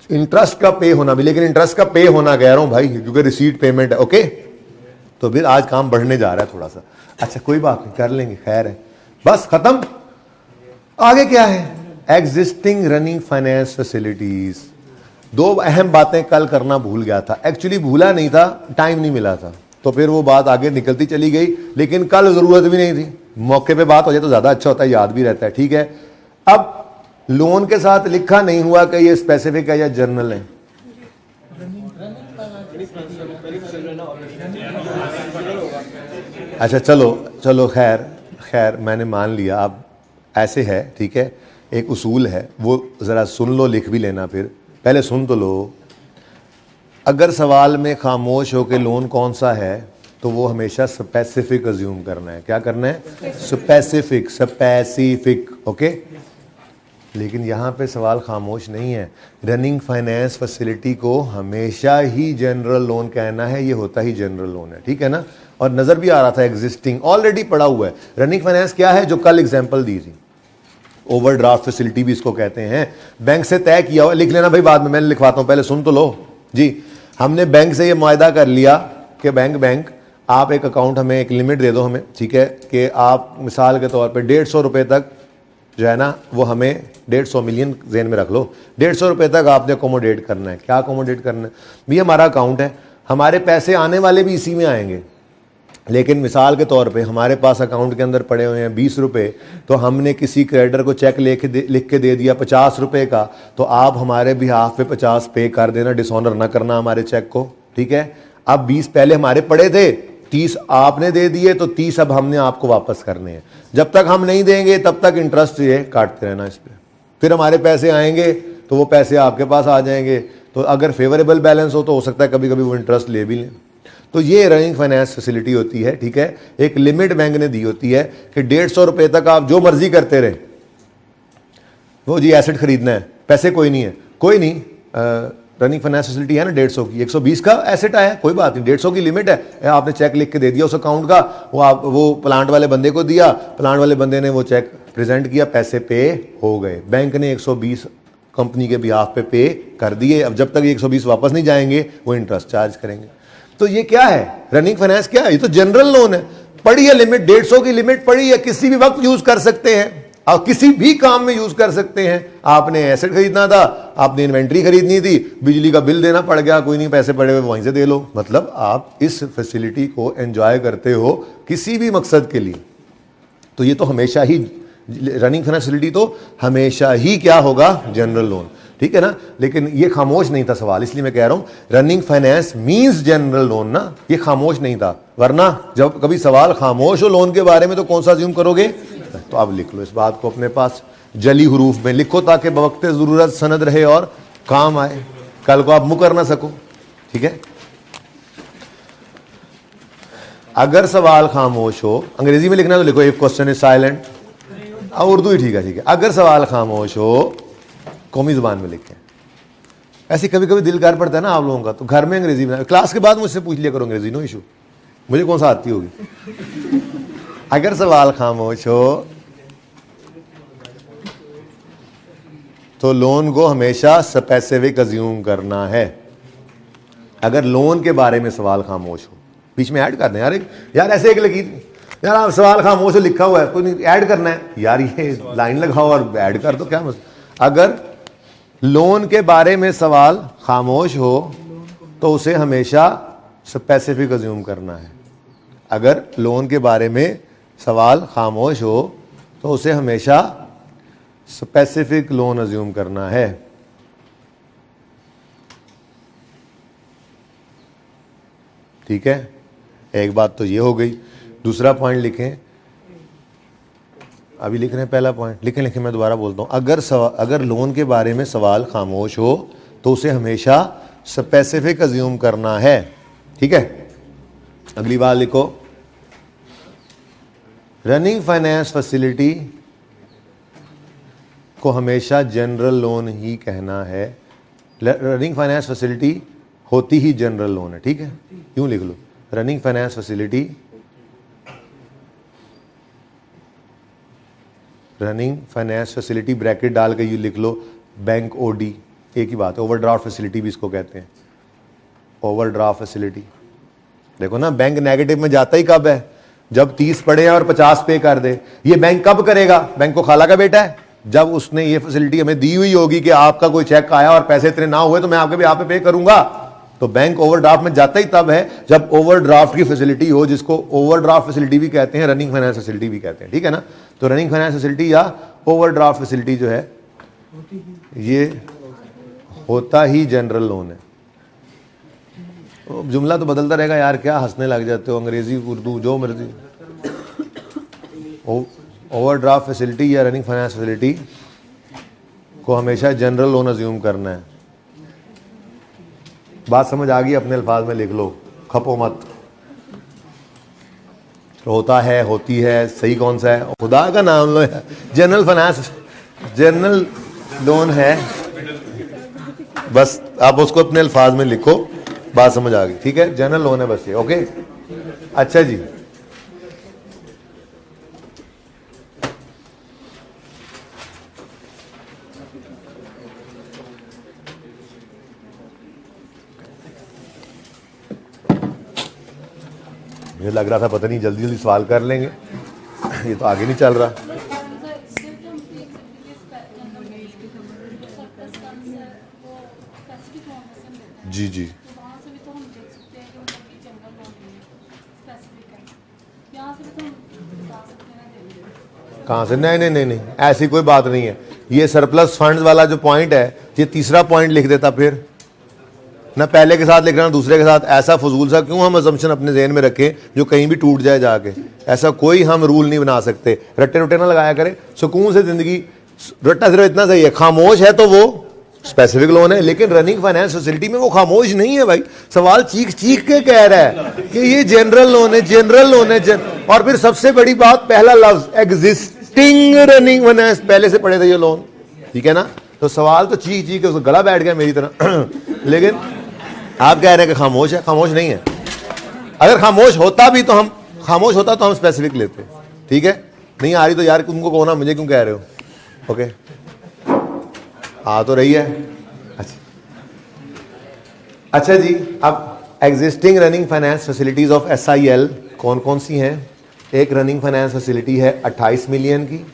इंटरेस्ट का पे होना भी, लेकिन इंटरेस्ट का पे होना कह रहा हूं भाई, क्योंकि रिसीट पेमेंट है, ओके। तो फिर आज काम बढ़ने जा रहा है थोड़ा सा, अच्छा कोई बात नहीं, कर लेंगे, खैर है, बस खत्म। आगे क्या है, एग्जिस्टिंग रनिंग फाइनेंस फैसिलिटीज। 2 अहम बातें कल करना भूल गया था, एक्चुअली भूला नहीं था, टाइम नहीं मिला था, तो फिर वो बात आगे निकलती चली गई, लेकिन कल जरूरत भी नहीं थी, मौके पे बात हो जाए तो ज्यादा अच्छा होता है, याद भी रहता है, ठीक है। अब लोन के साथ लिखा नहीं हुआ कि ये स्पेसिफिक है या जनरल है। अच्छा चलो चलो, खैर मैंने मान लिया, अब ऐसे है, ठीक है, एक उसूल है, वो ज़रा सुन लो, लिख भी लेना, फिर पहले सुन तो लो। अगर सवाल में खामोश हो के लोन कौन सा है, तो वो हमेशा स्पेसिफिक अज्यूम करना है। क्या करना है? Specific, okay. लेकिन यहाँ पे सवाल खामोश नहीं है। रनिंग फाइनेंस फैसिलिटी को हमेशा ही जनरल लोन कहना है, ये होता ही जनरल लोन है, ठीक है ना। और नज़र भी आ रहा था एग्जिस्टिंग, ऑलरेडी पड़ा हुआ है। रनिंग फाइनेंस क्या है, जो कल एग्जाम्पल दी थी, ओवरड्राफ्ट फैसिलिटी भी इसको कहते हैं। बैंक से तय किया हुआ, लिख लेना भाई, बाद में मैं लिखवाता हूँ, पहले सुन तो लो जी। हमने बैंक से ये मुआहदा कर लिया कि बैंक आप एक अकाउंट, हमें एक लिमिट दे दो हमें, ठीक है, कि आप मिसाल के तौर पे 150 रुपये तक जो है ना, वो हमें 150 मिलियन जेन में रख लो, 150 रुपये तक आपने अकोमोडेट करना है। क्या अकोमोडेट करना है भाई? हमारा अकाउंट है, हमारे पैसे आने वाले भी इसी में आएंगे, लेकिन मिसाल के तौर पे हमारे पास अकाउंट के अंदर पड़े हुए हैं 20 रुपये, तो हमने किसी क्रेडिटर को चेक लिख के दे दिया 50 रुपये का, तो आप हमारे बिहाफ पे 50 पे कर देना, डिसऑनर ना करना हमारे चेक को, ठीक है। अब 20 पहले हमारे पड़े थे, 30 आपने दे दिए, तो 30 अब हमने आपको वापस करने हैं। जब तक हम नहीं देंगे तब तक इंटरेस्ट ये काटते रहना इस पर, फिर हमारे पैसे आएंगे तो वो पैसे आपके पास आ जाएंगे। तो अगर फेवरेबल बैलेंस हो सकता है कभी कभी वो इंटरेस्ट ले भी लें। तो ये रनिंग फाइनेंस फैसिलिटी होती है, ठीक है। एक लिमिट बैंक ने दी होती है कि 150 रुपये तक आप जो मर्जी करते रहे। वो जी एसेट खरीदना है, पैसे कोई नहीं है, कोई नहीं, रनिंग फाइनेंस फैसिलिटी है ना 150 की, 120 का एसेट आया, कोई बात नहीं, 150 की लिमिट है, आपने चेक लिख के दे दिया उस अकाउंट का, वो प्लांट वाले बंदे को दिया, प्लांट वाले बंदे ने वो चेक प्रेजेंट किया, पैसे पे हो गए, बैंक ने 120 कंपनी के बिहाफ पे कर दिए। अब जब तक 120 वापस नहीं जाएंगे वो इंटरेस्ट चार्ज करेंगे। तो ये क्या है? रनिंग फाइनेंस क्या है? ये तो जनरल लोन है। पड़ी है लिमिट, 150 की लिमिट पड़ी है, किसी भी वक्त यूज कर सकते हैं और किसी भी काम में यूज कर सकते हैं। आपने एसेट खरीदना था, आपने इन्वेंट्री खरीदनी थी, बिजली का बिल देना पड़ गया, कोई नहीं, पैसे पड़े हुए वहीं से दे लो। मतलब आप इस फैसिलिटी को एंजॉय करते हो किसी भी मकसद के लिए। तो ये तो हमेशा ही रनिंग फाइनेंस फैसिलिटी तो हमेशा ही क्या होगा? जनरल लोन, ठीक है ना। लेकिन ये खामोश नहीं था सवाल, इसलिए मैं कह रहा हूं running finance means general loan ना, ये खामोश नहीं था। वरना जब कभी सवाल खामोश हो लोन के बारे में तो कौन सा अज्यूम करोगे? तो अब लिख लो इस बात को अपने पास, जली हुरूफ में लिखो, ताकि बवक्ते जरूरत सनद रहे और काम आए, कल को आप मुकर ना सको, ठीक है। अगर सवाल खामोश हो, अंग्रेजी में लिखना तो लिखो if question is silent, Urdu ही ठीक है, ठीक है। अगर सवाल खामोश हो कौमी जुबान में लिखें। ऐसे कभी कभी दिल कर पड़ता है ना आप लोगों का, तो घर में अंग्रेजी में, क्लास के बाद मुझसे पूछ लिया करो अंग्रेजी, नो इशू, मुझे कौन सा आती होगी। अगर सवाल खामोश हो तो लोन को हमेशा स्पेसिफिक अज्यूम करना है। अगर लोन के बारे में सवाल खामोश हो, बीच में ऐड कर दें यार ऐसे एक लकीर, यार आप सवाल खामोश हो लिखा हुआ है, कोई नहीं ऐड करना है यार, ये लाइन लगाओ और ऐड कर दो, क्या मसला। अगर लोन के बारे में सवाल खामोश हो तो उसे हमेशा स्पेसिफिक अज्यूम करना है। अगर लोन के बारे में सवाल खामोश हो तो उसे हमेशा स्पेसिफिक लोन अज्यूम करना है। ठीक है, एक बात तो ये हो गई। दूसरा पॉइंट लिखें, अभी लिख रहे हैं पहला पॉइंट, लिखें मैं दोबारा बोलता हूं। अगर लोन के बारे में सवाल खामोश हो तो उसे हमेशा स्पेसिफिक अज्यूम करना है। ठीक है, अगली बात लिखो, रनिंग फाइनेंस फैसिलिटी को हमेशा जनरल लोन ही कहना है। रनिंग फाइनेंस फैसिलिटी होती ही जनरल लोन है। ठीक है, यूं लिख लो, running finance facility, running finance facility bracket डाल के यूं लिख लो बैंक ओडी, एक ही बात है। ओवरड्राफ्ट फैसिलिटी भी इसको कहते हैं, ओवरड्राफ्ट फैसिलिटी। देखो ना, बैंक नेगेटिव में जाता ही कब है? जब 30 पड़े और 50 पे कर दे। ये बैंक कब करेगा? बैंक को खाला का बेटा है, जब उसने ये फैसिलिटी हमें दी हुई होगी कि आपका कोई चेक आया और पैसे इतने ना हुए तो मैं आपके भी आप पे करूंगा। तो बैंक ओवरड्राफ्ट में जाता ही तब है जब ओवरड्राफ्ट की फैसिलिटी हो, जिसको ओवरड्राफ्ट फैसिलिटी भी कहते हैं, रनिंग फाइनेंस फैसिलिटी भी कहते हैं। ठीक है ना, तो रनिंग फाइनेंस फैसिलिटी या ओवरड्राफ्ट फैसिलिटी जो है ये होता ही जनरल लोन है। जुमला तो बदलता रहेगा यार, क्या हंसने लग जाते हो, अंग्रेजी उर्दू जो मर्जी। ओवरड्राफ्ट फैसिलिटी या रनिंग फाइनेंस फैसिलिटी को हमेशा जनरल लोन अज्यूम करना है। बात समझ आ गई? अपने अल्फाज में लिख लो, खपो मत। होता है, होती है, सही कौन सा है? खुदा का नाम लो। जनरल फाइनेंस जनरल लोन है, बस आप उसको अपने अल्फाज में लिखो, बात समझ आ गई। ठीक है, जनरल लोन है बस ये। ओके, अच्छा जी। मुझे लग रहा था पता नहीं जल्दी जल्दी सवाल कर लेंगे, ये तो आगे नहीं चल रहा। जी जी, कहाँ से? नहीं नहीं नहीं नहीं, ऐसी कोई बात नहीं है। ये सरप्लस फंड्स वाला जो पॉइंट है, ये तीसरा पॉइंट लिख देता, फिर ना पहले के साथ लिख रहा ना दूसरे के साथ। ऐसा फजूल सा क्यों हम असम्पशन अपने जहन में रखें जो कहीं भी टूट जाए जाके? ऐसा कोई हम रूल नहीं बना सकते। रट्टे रुट्टे ना लगाया करें, सुकून से जिंदगी। रट्टा सिर्फ इतना सही है, खामोश है तो वो स्पेसिफिक लोन है, लेकिन रनिंग फाइनेंस फैसिलिटी में वो खामोश नहीं है भाई। सवाल चीख चीख के कह रहा है कि ये जनरल लोन है, जनरल लोन है। और फिर सबसे बड़ी बात, पहला लफ्ज एग्जिस्टिंग रनिंग फाइनेंस, पहले से पढ़े थे ये लोन, ठीक है ना? तो सवाल तो चीख चीख के उसका गला बैठ गया मेरी तरह। लेकिन आप कह रहे हैं कि खामोश है, खामोश नहीं है। अगर खामोश होता भी तो हम खामोश होता तो हम स्पेसिफिक लेते, ठीक है? नहीं आ रही तो यार तुमको कहो ना, मुझे क्यों कह रहे हो? ओके, आ तो रही है। अच्छा जी, अब existing running finance facilities of SIL कौन कौन सी हैं? एक रनिंग फाइनेंस फैसिलिटी है 28 मिलियन की।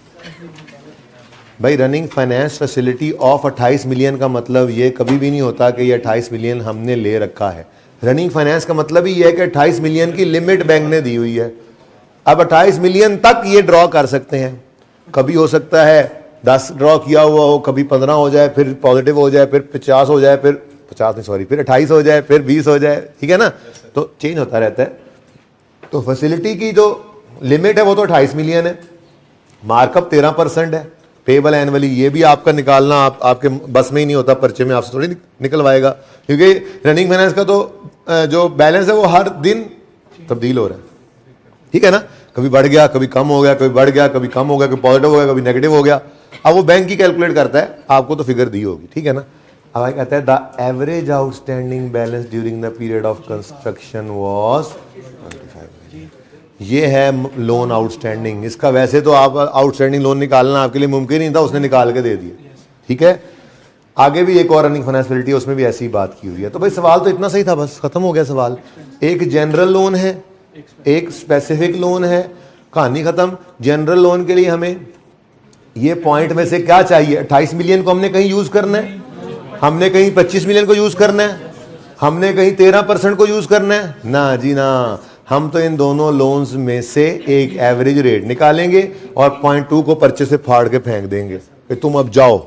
भाई running finance facility of 28 million का मतलब ये कभी भी नहीं होता कि ये 28 मिलियन हमने ले रखा है। रनिंग फाइनेंस का मतलब ही ये है कि 28 मिलियन की लिमिट बैंक ने दी हुई है। अब 28 मिलियन तक ये ड्रॉ कर सकते हैं। कभी हो सकता है 10 ड्रॉ किया हुआ हो, कभी 15 हो जाए, फिर पॉजिटिव हो जाए, फिर 50 हो जाए, फिर 50 नहीं सॉरी, फिर 28 हो जाए, फिर 20 हो जाए, ठीक है ना? तो चेंज होता रहता है। तो फैसिलिटी की जो लिमिट है वो तो 28 मिलियन है। मार्कअप 13% है, पेबल एनुअली। ये भी आपका निकालना आपके बस में ही नहीं होता, पर्चे में आपसे थोड़ी निकलवाएगा, क्योंकि रनिंग फाइनेंस का तो जो बैलेंस है वो हर दिन तब्दील हो रहा है, ठीक है ना? कभी बढ़ गया, कभी कम हो गया, कभी बढ़ गया, कभी कम हो गया, कभी पॉजिटिव हो गया, कभी नेगेटिव हो गया। अब वो बैंक ही कैलकुलेट करता है, आपको तो फिगर दी होगी, ठीक है ना? अब आगे कहता है the average outstanding balance during the period of construction was 25। ये है लोन आउटस्टैंडिंग। इसका वैसे तो आप आउटस्टैंडिंग लोन निकालना आपके लिए मुमकिन नहीं था, उसने निकाल के दे दिया, ठीक है? आगे भी एक और रनिंग फाइनेंस फैसिलिटी है, उसमें भी ऐसी बात की हुई है। तो भाई सवाल तो इतना सही था, बस खत्म हो गया सवाल। एक जनरल लोन है, एक स्पेसिफिक लोन है, कहानी खत्म। जनरल लोन के लिए हमें ये पॉइंट में से क्या चाहिए? 28 मिलियन को हमने कहीं यूज करना है, हमने कहीं 25 मिलियन को यूज करना है, हमने कहीं 13% को यूज करना है ना जी ना। हम तो इन दोनों लोन्स में से एक एवरेज रेट निकालेंगे और 0.2 को पर्चे से फाड़ के फेंक देंगे कि तुम अब जाओ,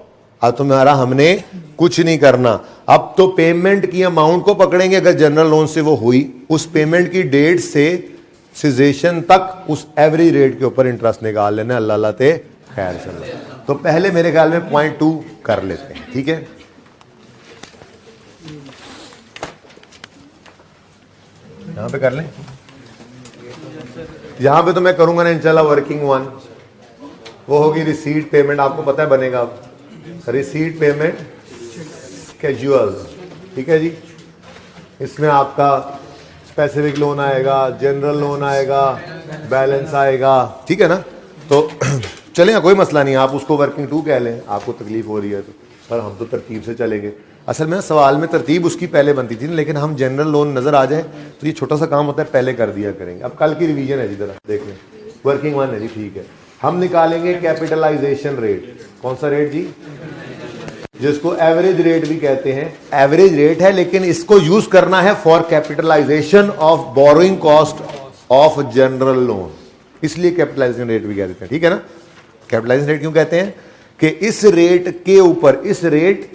अब तुम्हारा हमने कुछ नहीं करना। अब तो पेमेंट की अमाउंट को पकड़ेंगे, अगर जनरल लोन से वो हुई, उस पेमेंट की डेट से सिजेशन तक उस एवरेज रेट के ऊपर इंटरेस्ट निकाल लेना। अल्लाह अल्लाह ते खैर चल। तो पहले मेरे ख्याल में 0.2 कर लेते हैं, ठीक है? यहां पे कर लें, यहां पे तो मैं करूंगा ना इंशाल्लाह वर्किंग 1। वो होगी रिसीट पेमेंट, आपको पता है बनेगा अब रिसीट पेमेंट स्केड्यूल, ठीक है जी? इसमें आपका स्पेसिफिक लोन आएगा, जनरल लोन आएगा, बैलेंस आएगा, ठीक है ना? तो चलें, कोई मसला नहीं, आप उसको वर्किंग 2 कह लें, आपको तकलीफ हो रही है तो, पर हम तो तरतीब से चलेंगे। असल में सवाल में तरतीब उसकी पहले बनती थी, लेकिन हम जनरल लोन नजर आ जाए तो ये छोटा सा काम होता है, पहले कर दिया करेंगे। अब कल की रिवीजन है जी, जरा देख लें। वर्किंग 1 है जी, ठीक है? हम निकालेंगे कैपिटलाइजेशन रेट। कौन सा रेट जी? जिसको एवरेज रेट भी कहते हैं। एवरेज रेट है, लेकिन इसको यूज करना है for capitalization of borrowing cost of general loan, इसलिए कैपिटलाइजेशन रेट भी कह देते हैं, ठीक है ना? कैपिटलाइजेशन रेट क्यों कहते हैं? कि इस रेट के ऊपर, इस रेट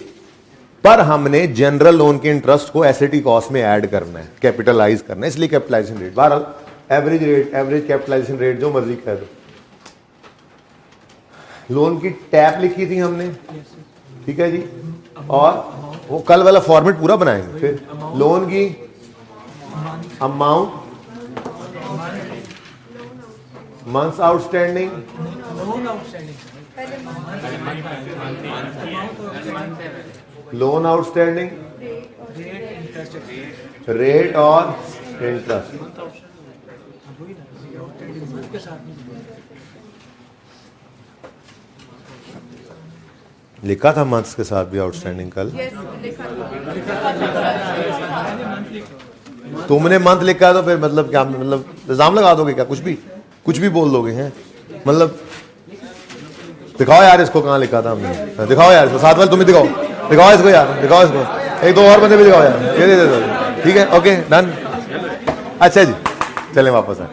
पर हमने जनरल लोन के इंटरेस्ट को एसेटी कॉस्ट में ऐड करना है, कैपिटलाइज करना है, इसलिए कैपिटलाइजेशन रेट। बहरहाल average rate, average capitalisation rate जो मर्जी कह दो। लोन की टैप लिखी थी हमने, ठीक है जी, और वो कल वाला फॉर्मेट पूरा बनाएंगे। फिर लोन की amount, months outstanding, loan outstanding, loan outstanding, rate और इंटरेस्ट। के साथ लिखा था मंथ्स के साथ भी आउटस्टैंडिंग कल। तुमने मंथ लिखा है तो फिर मतलब क्या, मतलब इल्जाम लगा दोगे क्या? कुछ भी बोल दोगे हैं? मतलब दिखाओ यार इसको, कहाँ लिखा था हमने, दिखाओ यार इसको, साथ वाले तुम ही दिखाओ, दिखाओ इसको यार, दिखाओ इसको, एक दो और बंदे भी दिखाओ यार, ये दे दो, ठीक है, ओके डन। अच्छा जी, चलें वापस आए।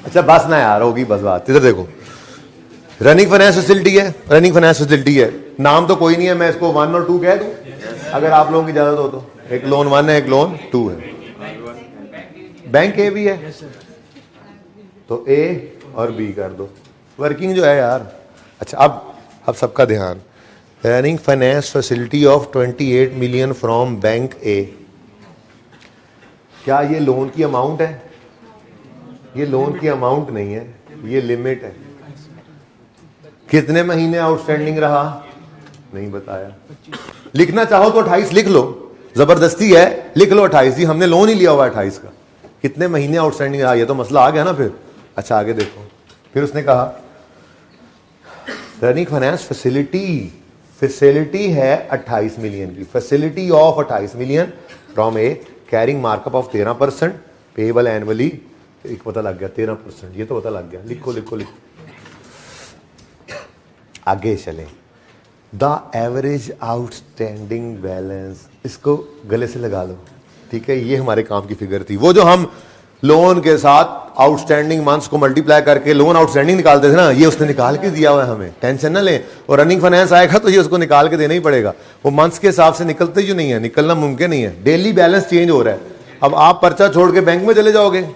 अच्छा बस ना यार, होगी बस बात। इधर देखो, रनिंग फाइनेंस फैसिलिटी है, रनिंग फाइनेंस फैसिलिटी है, नाम तो कोई नहीं है, मैं इसको 1 और 2 कह दूं अगर आप लोगों की इजाजत हो तो। एक लोन 1 है, एक लोन 2 है, बैंक ए भी है तो ए और बी कर दो, वर्किंग जो है यार। अच्छा अब सबका ध्यान, running finance facility of 28 million from bank A. क्या ये लोन की अमाउंट है? ये लोन की अमाउंट नहीं है, ये लिमिट है। कितने महीने आउटस्टैंडिंग रहा नहीं बताया। लिखना चाहो तो 28 लिख लो, जबरदस्ती है, लिख लो 28 जी, हमने लोन ही लिया हुआ 28 का। कितने महीने आउटस्टैंडिंग रहा, ये तो मसला आ गया ना फिर। अच्छा आगे देखो, फिर उसने कहा रनिंग फाइनेंस फैसिलिटी है 28 मिलियन की, facility of 28 million from A carrying markup of 13%, payable annually. एक पता लग गया 13%, ये तो पता लग गया, लिखो लिखो लिखो। आगे चलें, द एवरेज आउटस्टैंडिंग बैलेंस, इसको गले से लगा लो, ठीक है। ये हमारे काम की फिगर थी, वो जो हम लोन के साथ आउटस्टैंडिंग मंथ्स को मल्टीप्लाई करके लोन आउटस्टैंडिंग निकालते थे ना, ये उसने निकाल के दिया हुआ है हमें, टेंशन ना लें। और रनिंग फाइनेंस आएगा तो ये उसको निकाल के देना ही पड़ेगा, वो मंथ्स के हिसाब से निकलते ही नहीं है, निकलना मुमकिन नहीं है। डेली बैलेंस चेंज हो रहा है। अब आप पर्चा छोड़ के बैंक में चले जाओगे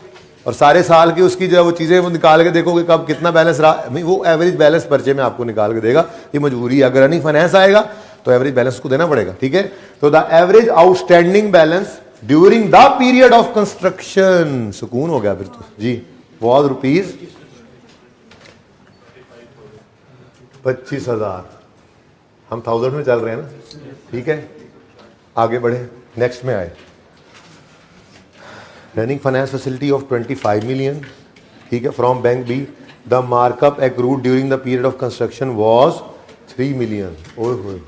और सारे साल की उसकी जो वो चीजें वो निकाल के देखोगे कब कितना बैलेंस रहा, वो एवरेज बैलेंस पर्चे में आपको निकाल के देगा, ये मजबूरी है। अगर रनिंग फाइनेंस आएगा तो एवरेज बैलेंस को देना पड़ेगा, ठीक है। तो the average outstanding balance during the period of construction, सुकून हो गया फिर तो जी, वॉज रुपीज 25,000। हम 1000 में चल रहे हैं ना, ठीक है। आगे बढ़े, नेक्स्ट में आए, running finance facility of 25 million, ठीक है, from bank B. The markup accrued during the period of construction was 3 million. ओह,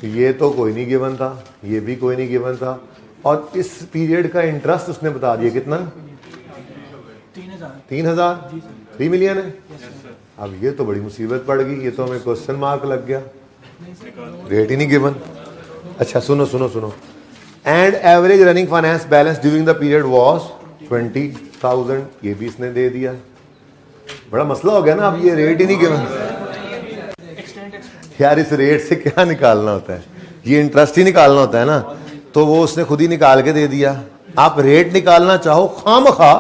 ये तो कोई नहीं गिवन था, ये भी कोई नहीं गिवन था, और इस पीरियड का इंटरेस्ट उसने बता दिया कितना, 3,000, 3 मिलियन है। अब ये तो बड़ी मुसीबत पड़ गई, ये तो हमें क्वेश्चन मार्क लग गया, रेट ही नहीं गिवन। अच्छा सुनो सुनो सुनो, and average running finance balance during the period was 20,000, ये भी इसने दे दिया। बड़ा मसला हो गया ना, अब ये रेट ही नहीं गिवन। यार इस रेट से क्या निकालना होता है, ये इंटरेस्ट ही निकालना होता है ना, तो वो उसने खुद ही निकाल के दे दिया। आप रेट निकालना चाहो खामखा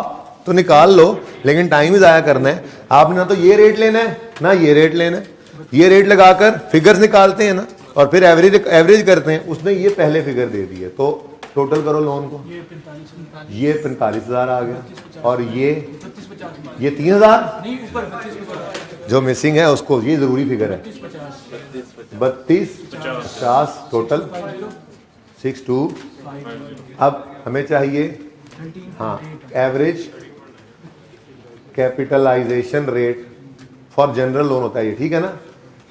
तो निकाल लो, लेकिन टाइम ही जाया करना है। आपने ना तो ये रेट लेना है ना ये रेट लेना है, ये रेट लगाकर फिगर्स निकालते हैं ना, और फिर एवरेज करते हैं। उसने ये पहले फिगर दे दी है, तो टोटल करो लोन को, ये 45,000 आ गया, और ये 3,000 जो मिसिंग है उसको, ये जरूरी फिगर है 32,50 टोटल 62। अब हमें चाहिए हाँ average capitalisation rate for general loan होता है ये, ठीक है ना।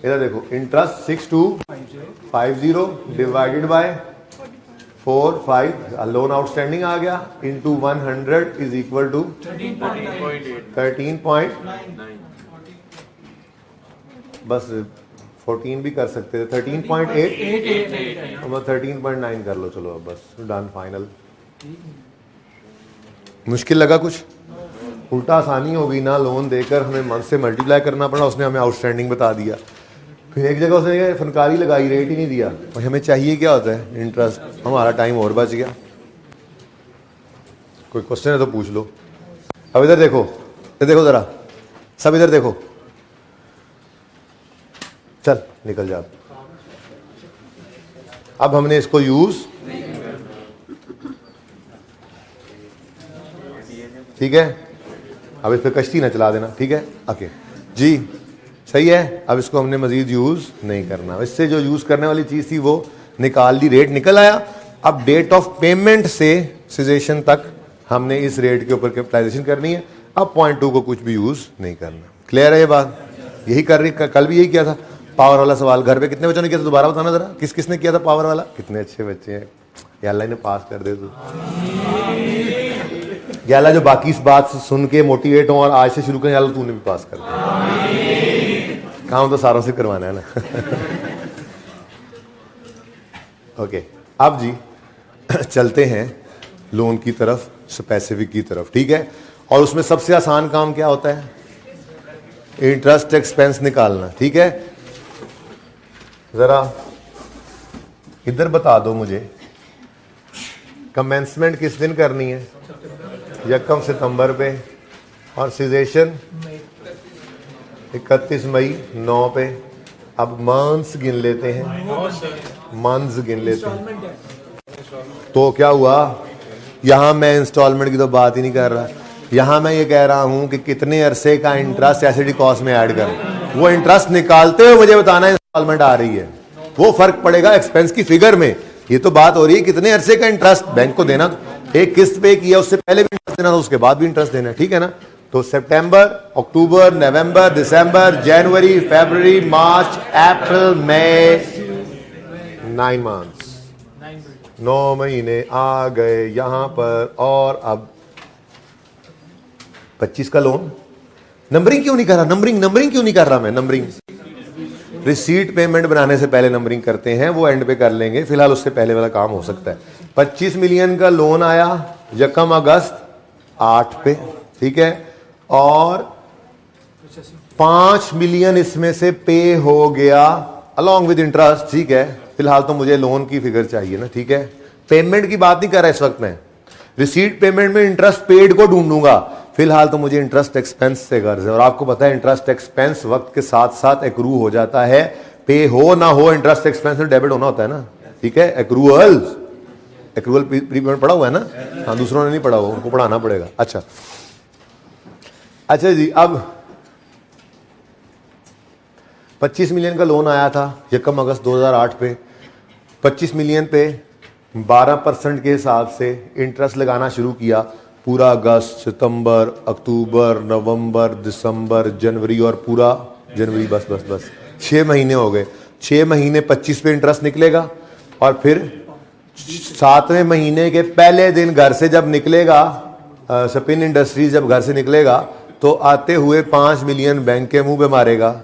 इधर देखो, interest 6250 divided by 45, loan outstanding आ गया, इनटू 100 इज इक्वल टू 13 बस 14 भी कर सकते थे, 13.8 13.9 कर लो, चलो अब बस डन फाइनल। मुश्किल लगा कुछ? उल्टा आसानी हो गई ना, लोन देकर हमें मंथ से मल्टीप्लाई करना पड़ा, उसने हमें आउटस्टैंडिंग बता दिया। फिर एक जगह उसने फनकारी लगाई, रेट ही नहीं दिया, और हमें चाहिए क्या होता है? इंटरेस्ट। हमारा टाइम और बच गया। कोई क्वेश्चन है तो पूछ लो। अब इधर देखो, इधर देखो ज़रा, सब इधर देखो। चल निकल जा। अब हमने इसको यूज, ठीक है, अब इस पर कश्ती ना चला देना, ठीक है? ओके जी, सही है। अब इसको हमने मजीद यूज नहीं करना। इससे जो यूज करने वाली चीज थी वो निकाल दी, रेट निकल आया। अब डेट ऑफ पेमेंट से सिजेशन तक हमने इस रेट के ऊपर कैपिटलाइजेशन करनी है। अब पॉइंट 2 को कुछ भी यूज नहीं करना। क्लियर है ये बात? यही कर रही, कल भी यही किया था। पावर वाला सवाल घर पे कितने बच्चों ने किया था? दोबारा बताना जरा, किस किसने किया था पावर वाला? कितने अच्छे बच्चे हैं, या अल्लाह ने पास कर दे तू। या अल्लाह जो बाकी इस बात से सुन के मोटिवेट हो और आज से शुरू करें, या अल्लाह तूने भी पास कर दिया। काम तो सारों से करवाना है ना। ओके, अब जी चलते हैं लोन की तरफ, स्पेसिफिक की तरफ, ठीक है? और उसमें सबसे आसान काम क्या होता है? इंटरेस्ट एक्सपेंस निकालना, ठीक है? जरा इधर बता दो मुझे, कमेंसमेंट किस दिन करनी है? 1 सितंबर पे, और सिजेशन 31 मई 9 पे। अब मंथ्स गिन लेते हैं, मंथ्स गिन लेते हैं। तो क्या हुआ? यहां मैं इंस्टॉलमेंट की तो बात ही नहीं कर रहा, यहां मैं ये कह रहा हूं कि कितने अरसे का इंटरेस्ट एसिडी कॉस्ट में ऐड करें। वो इंटरेस्ट निकालते हुए मुझे बताना इंस्टॉलमेंट आ रही है, वो फर्क पड़ेगा एक्सपेंस की फिगर में। ये तो बात हो रही है कितने अरसे का इंटरेस्ट बैंक को देना। एक किस्त पे किया, उससे पहले भी इंटरेस्ट देना था, उसके बाद भी इंटरेस्ट देना, ठीक है ना? तो सितंबर, अक्टूबर, नवंबर, दिसंबर, जनवरी, फरवरी, मार्च, अप्रैल, मई, 9 मंथ्स, 9 महीने आ गए यहां पर। और अब 25 का लोन। नंबरिंग क्यों नहीं कर रहा? नंबरिंग क्यों नहीं कर रहा मैं? नंबरिंग रिसीट पेमेंट बनाने से पहले नंबरिंग करते हैं, वो एंड पे कर लेंगे, फिलहाल उससे पहले वाला काम हो सकता है। 25 मिलियन का लोन आया 1 अगस्त 8 पे, ठीक है? और 5 मिलियन इसमें से पे हो गया अलॉन्ग विद इंटरेस्ट, ठीक है? फिलहाल तो मुझे लोन की फिगर चाहिए ना, ठीक है? पेमेंट की बात नहीं कर रहा इस वक्त में, रिसीट पेमेंट में इंटरेस्ट पेड को ढूंढूंगा। फिलहाल तो मुझे इंटरेस्ट एक्सपेंस से गर्ज है, और आपको पता है इंटरेस्ट एक्सपेंस वक्त के साथ साथ एक्रू हो जाता है। पे हो ना हो, इंटरेस्ट एक्सपेंस में डेबिट होना होता है ना, ठीक है? एक्रूअल प्रीपेमेंट पढ़ा हुआ है ना? हाँ, दूसरों ने नहीं पढ़ा हुआ, उनको पढ़ाना पड़ेगा। अच्छा जी, अब 25 मिलियन का लोन आया था 1 अगस्त 2008 पे। 25 मिलियन पे 12% के हिसाब से इंटरेस्ट लगाना शुरू किया। पूरा अगस्त, सितंबर, अक्टूबर, नवंबर, दिसंबर, जनवरी, और पूरा जनवरी, बस 6 महीने हो गए। 6 महीने 25 पे इंटरेस्ट निकलेगा, और फिर 7वें महीने के पहले दिन घर से जब निकलेगा, स्पिन इंडस्ट्रीज जब घर से निकलेगा, तो आते हुए 5 मिलियन बैंक के मुंह पे मारेगा।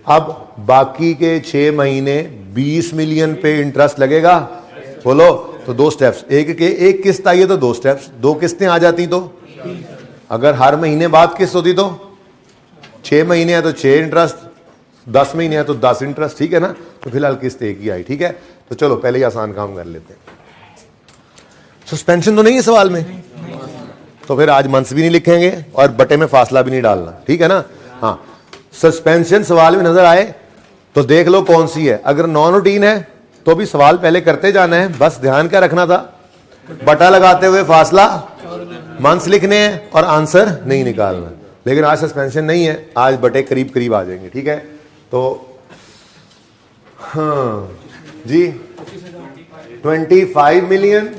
अब बाकी के 6 महीने 20 मिलियन पे इंटरेस्ट लगेगा। बोलो, तो 2 स्टेप्स, एक किस्त आई है तो 2 स्टेप्स, 2 किस्तें आ जाती तो, अगर हर महीने बाद किस्त होती तो 6 महीने है तो 6 इंटरेस्ट, 10 महीने है तो 10 इंटरेस्ट, ठीक है ना? तो फिलहाल किस्त एक ही आई, ठीक है? तो चलो पहले ही आसान काम कर लेते हैं। सस्पेंशन तो नहीं है सवाल में, तो फिर आज मंथ्स भी नहीं लिखेंगे और बटे में फासला भी नहीं डालना, ठीक है ना? हाँ, सस्पेंशन सवाल में नजर आए तो देख लो कौन सी है। अगर नॉन रूटीन है तो भी सवाल पहले करते जाना है, बस ध्यान क्या रखना था, बटा लगाते हुए फासला मंथ्स लिखने हैं और आंसर नहीं निकालना। लेकिन आज सस्पेंशन नहीं है, आज बटे करीब करीब आ जाएंगे, ठीक है? तो हाँ जी, 25 मिलियन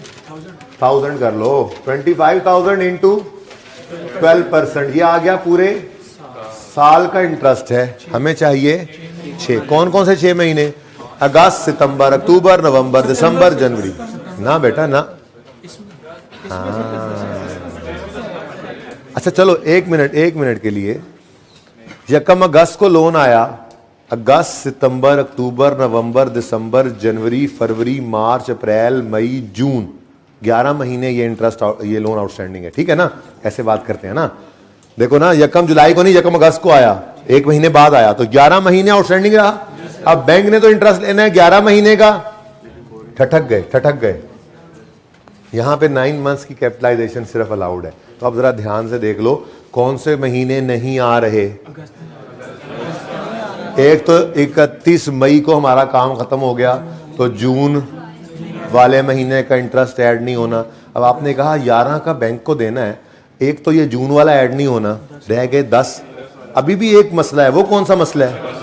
1000 कर लो, 25,000 इंटू 12%, ये आ गया पूरे साल का इंटरेस्ट है। हमें चाहिए 6, कौन कौन से 6 महीने? अगस्त, सितंबर, अक्टूबर, नवंबर, दिसंबर, जनवरी। ना बेटा ना, अच्छा चलो एक मिनट के लिए, 1 अगस्त को लोन आया, अगस्त, सितंबर, अक्टूबर, नवंबर, दिसंबर, जनवरी, फरवरी, मार्च, अप्रैल, मई, जून, 11 महीने ये इंटरेस्ट, ये लोन आउटस्टैंडिंग है, ठीक है ना? ऐसे बात करते हैं ना? देखो ना, यकम जुलाई को नहीं, यकम अगस्त को आया, एक महीने बाद आया, तो 11 महीने आउटस्टैंडिंग रहा। अब बैंक ने तो इंटरेस्ट लेना है 11 महीने का, ठठक गए। यहां पे 9 मंथ्स की कैपिटलाइजेशन सिर्फ अलाउड है। तो अब जरा ध्यान से देख लो कौन से महीने नहीं आ रहे। एक तो 31 मई को हमारा काम खत्म हो गया, तो जून वाले महीने का इंटरेस्ट ऐड नहीं होना। अब आपने कहा 11 का बैंक को देना है, एक तो ये जून वाला ऐड नहीं होना, रह गए 10। अभी भी एक मसला है, वो कौन सा मसला है?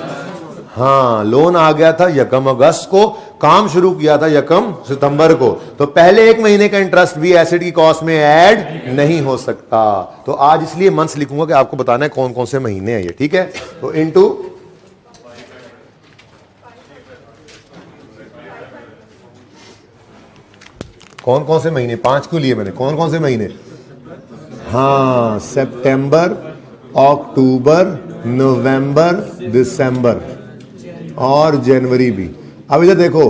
हाँ, लोन आ गया था यकम अगस्त को, काम शुरू किया था यकम सितंबर को, तो पहले एक महीने का इंटरेस्ट भी एसेट की कॉस्ट में ऐड नहीं हो सकता। तो आज इसलिए मंथ्स लिखूंगा कि आपको बताना है कौन कौन से महीने हैं ये, ठीक है? तो इनटू कौन कौन से महीने, 5 क्यों लिए मैंने, कौन कौन से महीने? हाँ, सितंबर, अक्टूबर, नवंबर, दिसंबर और जनवरी भी। अब इधर देखो,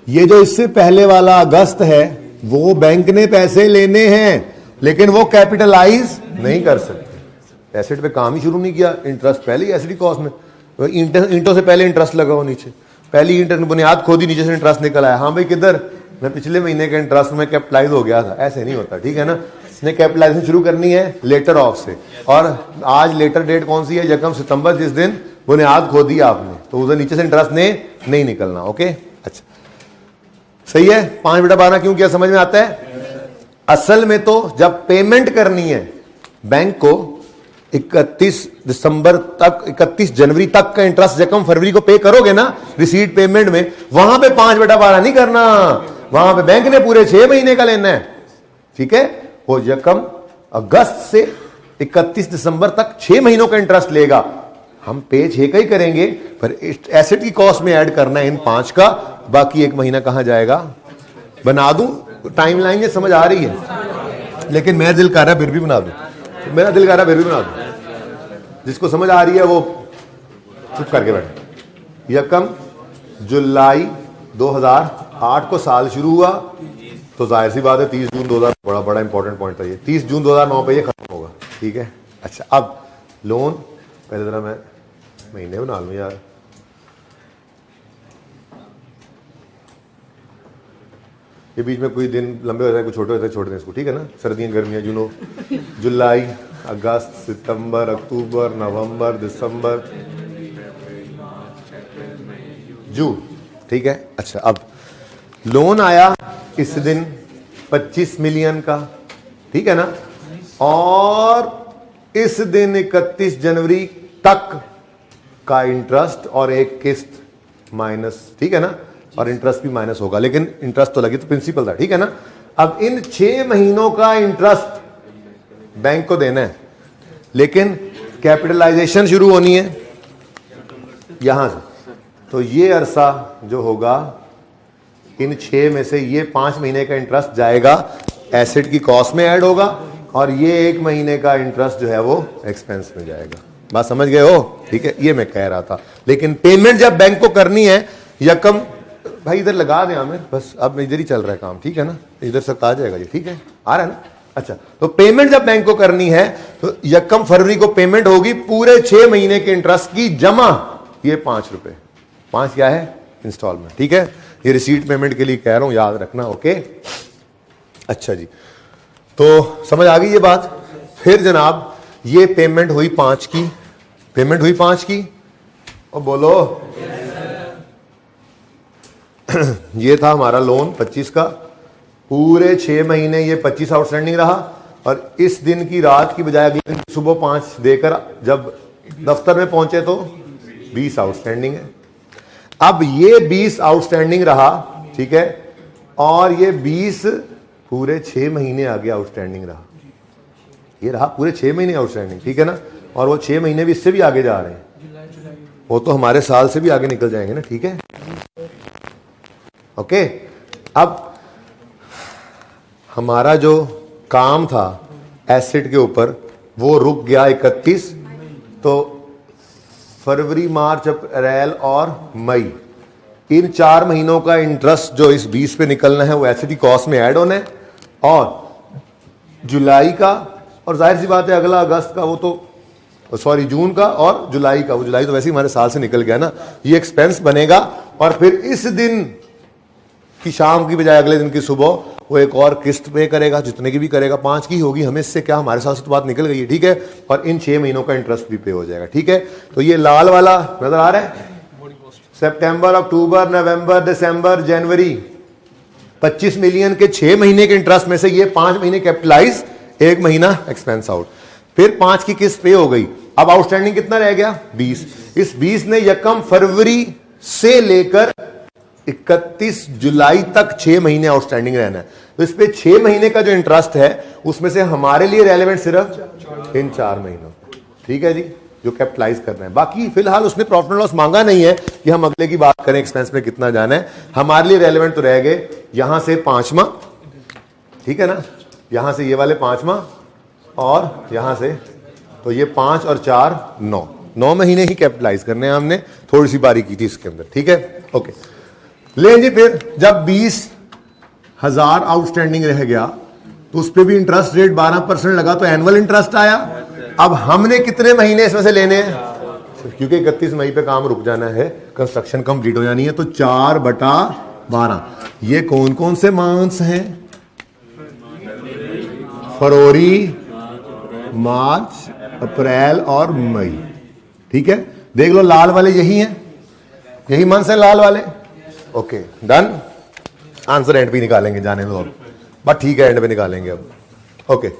ये जो इससे पहले वाला अगस्त है वो बैंक ने पैसे लेने हैं, लेकिन वो कैपिटलाइज नहीं कर सकते, एसेट पे काम ही शुरू नहीं किया, इंटरेस्ट पहले ही एसिड कॉस्ट में, ईंटों से पहले इंटरेस्ट लगा हो नीचे, पहली ईंट ने बुनियाद खोदी, नीचे से इंटरेस्ट निकल आया। हाँ भाई किधर, मैं पिछले महीने के इंटरेस्ट में कैपिटलाइज हो गया था, ऐसे नहीं होता, ठीक है ना? इसने कैपिटलाइजेशन शुरू करनी है लेटर ऑफ से, और आज लेटर डेट कौन सी है? यकम सितंबर, जिस दिन बुनियाद खोदी आपने, तो उधर नीचे से इंटरेस्ट ने नहीं निकलना। ओके, अच्छा सही है। 5 बटा 12 क्यों किया, समझ में आता है? असल में तो जब पेमेंट करनी है बैंक को 31 दिसंबर तक, 31 जनवरी तक का इंटरेस्ट यकम फरवरी को पे करोगे ना रिसीट पेमेंट में, वहां पे 5 बटा 12 नहीं करना, वहां पे बैंक ने पूरे 6 महीने का लेना है, ठीक है? वो यकम अगस्त से 31 दिसंबर तक 6 महीनों का इंटरेस्ट लेगा, हम पे 6 का ही करेंगे, पर एसेट की कॉस्ट में ऐड करना है इन 5 का, बाकी 1 महीना कहां जाएगा? बना दूं टाइमलाइन, ये समझ आ रही है, लेकिन मेरा दिल कर रहा है फिर भी बना दूं, मेरा दिल कर रहा है फिर भी बना दूं। जिसको समझ आ रही है वो चुप करके बैठे। यकम जुलाई 2008 को साल शुरू हुआ, तो जाहिर सी बात है 30 जून 2000, बड़ा इंपॉर्टेंट पॉइंट था ये, 30 जून 2009 पे ये खत्म होगा, ठीक है? अच्छा, अब लोन, पहले जरा मैं महीने बना लूं यार, ये बीच में कोई दिन लंबे होते हैं, कुछ छोटे होते हैं, छोड़ दें इसको, ठीक है ना? सर्दियां गर्मियां, जुनो जुलाई, अगस्त, सितंबर, अक्टूबर, नवंबर, दिसंबर, जून, ठीक है? अच्छा, अब लोन आया इस दिन 25 मिलियन का, ठीक है ना? और इस दिन 31 जनवरी तक का इंटरेस्ट और एक किस्त माइनस, ठीक है ना? और इंटरेस्ट भी माइनस होगा, लेकिन इंटरेस्ट तो लगे तो प्रिंसिपल था, ठीक है ना? अब इन 6 महीनों का इंटरेस्ट बैंक को देना है, लेकिन कैपिटलाइजेशन शुरू होनी है यहां से, तो ये अरसा जो होगा इन 6 में से ये 5 महीने का इंटरेस्ट जाएगा एसेट की कॉस्ट में ऐड होगा, और ये 1 महीने का इंटरेस्ट जो है वो एक्सपेंस में जाएगा। बात समझ गए हो? ठीक है, ये मैं कह रहा था। लेकिन पेमेंट जब बैंक को करनी है, यकम, भाई इधर लगा दे आमिर, बस अब इधर ही चल रहा है काम, ठीक है ना? इधर से आ जाएगा ये, ठीक है? आ रहा है ना? अच्छा, तो पेमेंट जब बैंक को करनी है तो यकम फरवरी को पेमेंट होगी पूरे 6 महीने के इंटरेस्ट की जमा, ये 5 रुपए, 5 क्या है? इंस्टॉलमेंट, ठीक है? ये रिसीट पेमेंट के लिए कह रहा हूं, याद रखना। ओके, अच्छा जी, तो समझ आ गई ये बात। फिर जनाब ये पेमेंट हुई 5 की, पेमेंट हुई 5 की, और बोलो ये था हमारा लोन 25 का, पूरे 6 महीने ये 25 आउटस्टैंडिंग रहा, और इस दिन की रात की बजाय अगले दिन सुबह 5 देकर जब दफ्तर में पहुंचे तो 20 आउटस्टैंडिंग है। अब ये 20 आउटस्टैंडिंग रहा, ठीक है, और ये 20 पूरे 6 महीने आगे आउटस्टैंडिंग रहा, ये रहा पूरे 6 महीने आउटस्टैंडिंग, ठीक है ना? और वो 6 महीने भी इससे भी आगे जा रहे हैं, वो तो हमारे साल से भी आगे निकल जाएंगे ना, ठीक है? ओके, अब हमारा जो काम था एसेट के ऊपर वो रुक गया 31, तो फरवरी, मार्च, अप्रैल और मई, इन 4 महीनों का इंटरेस्ट जो इस 20 पे निकलना है वो एसेट की कॉस्ट में ऐड होना है, और जुलाई का, और जाहिर सी बात है अगला अगस्त का वो तो सॉरी जून का और जुलाई का, वो जुलाई तो वैसे ही हमारे साल से निकल गया ना, ये एक्सपेंस बनेगा और फिर इस दिन की शाम की बजाय अगले दिन की सुबह वो एक और किस्त पे करेगा, जितने की भी करेगा 5 की होगी, हमें इससे क्या, हमारे साथ से तो बात निकल गई है, ठीक है। और इन 6 महीनों का इंटरेस्ट भी पे हो जाएगा, ठीक है। तो ये लाल वाला नजर आ रहा है, सितंबर, अक्टूबर, नवंबर, दिसंबर, जनवरी, 25 मिलियन के 6 महीने के इंटरेस्ट में से ये 5 महीने कैपिटलाइज, 1 महीना एक्सपेंस आउट, फिर 5 की किस्त पे हो गई। अब आउटस्टैंडिंग कितना रह गया? 20। इस 20 ने यकम फरवरी से लेकर 31 जुलाई तक 6 महीने आउटस्टैंडिंग रहना है। तो इस पे 6 महीने का जो इंटरेस्ट है उसमें से हमारे लिए रेलेवेंट सिर्फ इन 4 महीनों, ठीक है जी, जो कैपिटलाइज कर रहे हैं। बाकी फिलहाल उसने प्रॉफिट एंड लॉस मांगा नहीं है कि हम अगले की बात करें एक्सपेंस में कितना जाना है। हमारे लिए रेलेवेंट तो रह गए यहां से 5वां, ठीक है ना, यहां से ये वाले 5वां और यहां से, तो ये 5 और 4 9 महीने ही कैपिटलाइज करने हैं हमने, थोड़ी सी बारी की थी इसके अंदर, ठीक है, ओके। ले जी, फिर जब 20,000 आउटस्टैंडिंग रह गया तो उस पर भी इंटरेस्ट रेट 12% लगा, तो एनुअल इंटरेस्ट आया। अब हमने कितने महीने इसमें से लेने हैं? क्योंकि 31 मई पे काम रुक जाना है, कंस्ट्रक्शन कंप्लीट हो जानी है, तो 4/12। ये कौन कौन से मंथ्स हैं? फरवरी, मार्च, अप्रैल और मई, ठीक है। देख लो लाल वाले यही हैं, यही मंथ्स हैं लाल वाले, ओके डन। आंसर एंड पे निकालेंगे, जाने दो अब, बट ठीक है एंड पे निकालेंगे अब, ओके।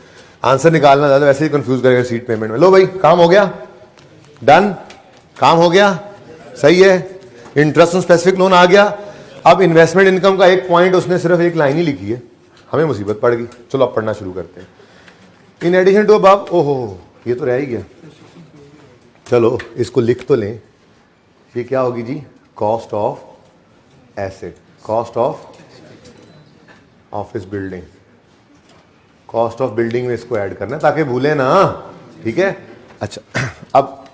आंसर निकालना ज्यादा वैसे ही कंफ्यूज करेगा सीट पेमेंट में। लो भाई, काम हो गया, डन, काम हो गया, सही है। इंटरेस्ट ऑन स्पेसिफिक लोन आ गया। अब इन्वेस्टमेंट इनकम का एक पॉइंट उसने सिर्फ एक लाइन ही लिखी है, हमें मुसीबत पड़ गई। चलो अब पढ़ना शुरू करते हैं। इन एडिशन टू अबव, ओहो ये तो रह ही गया, चलो इसको लिख तो लें। ये क्या होगी जी? Cost of asset, cost of office building, cost of building में इसको ऐड करना है ताकि भूले ना, ठीक है। अच्छा, अब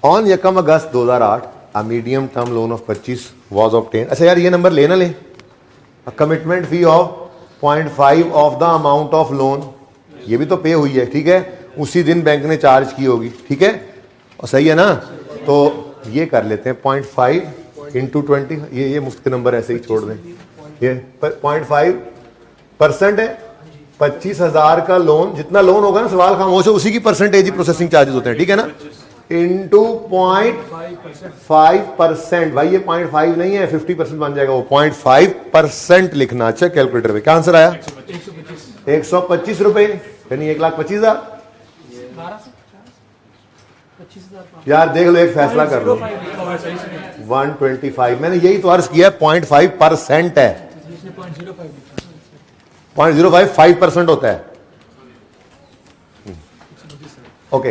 ऑन यकम अगस्त 2008 a medium term loan of 25 was obtain. अच्छा यार ये नंबर लेना ले, commitment fee of 0.5 of the amount of loan, ये भी तो पे हुई है, ठीक है, उसी दिन बैंक ने चार्ज की होगी, ठीक है, और सही है ना। तो ये कर लेते हैं 0.5 इंटू 20, ये मुफ्त के नंबर ऐसे ही छोड़ दें। ये 0.5% है, 25,000 का लोन, जितना लोन होगा ना सवाल खामोश है, उसी की परसेंटेज ही प्रोसेसिंग चार्जेस होते हैं, ठीक है ना, इंटू 0.5%। भाई ये 0.5 नहीं है, 50% बन जाएगा वो, 0.5% लिखना। अच्छा कैलकुलेटर पे क्या आंसर आया? 125 रुपए, यानी 1,25,000। यार देख लो, एक फैसला कर लो, 125, मैंने यही तो अर्ज किया, 0.5% है, 0.055% होता है, ओके।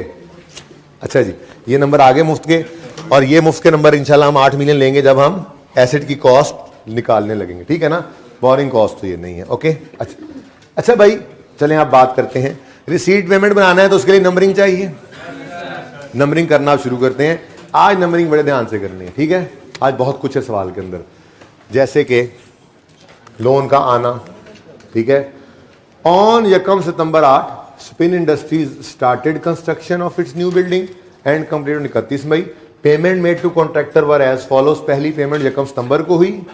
अच्छा जी, ये नंबर आगे मुफ्त के, और ये मुफ्त के नंबर इंशाल्लाह हम 8 मिलियन लेंगे जब हम एसेट की कॉस्ट निकालने लगेंगे, ठीक है ना। बोरिंग कॉस्ट तो ये नहीं है, ओके। अच्छा भाई चलें आप बात करते हैं। रिसीट पेमेंट बनाना है तो उसके लिए नंबरिंग चाहिए, नंबरिंग करना आप शुरू करते हैं। आज नंबरिंग बड़े ध्यान से करनी है, ठीक है। आज बहुत कुछ है सवाल के अंदर, जैसे कि लोन का आना, ठीक है। ऑन यकम सितंबर 8 spin industries started construction of its new building and completed 31 मई। Payment made to contractor were as follows. पहली पेमेंट यकम सितंबर को हुई,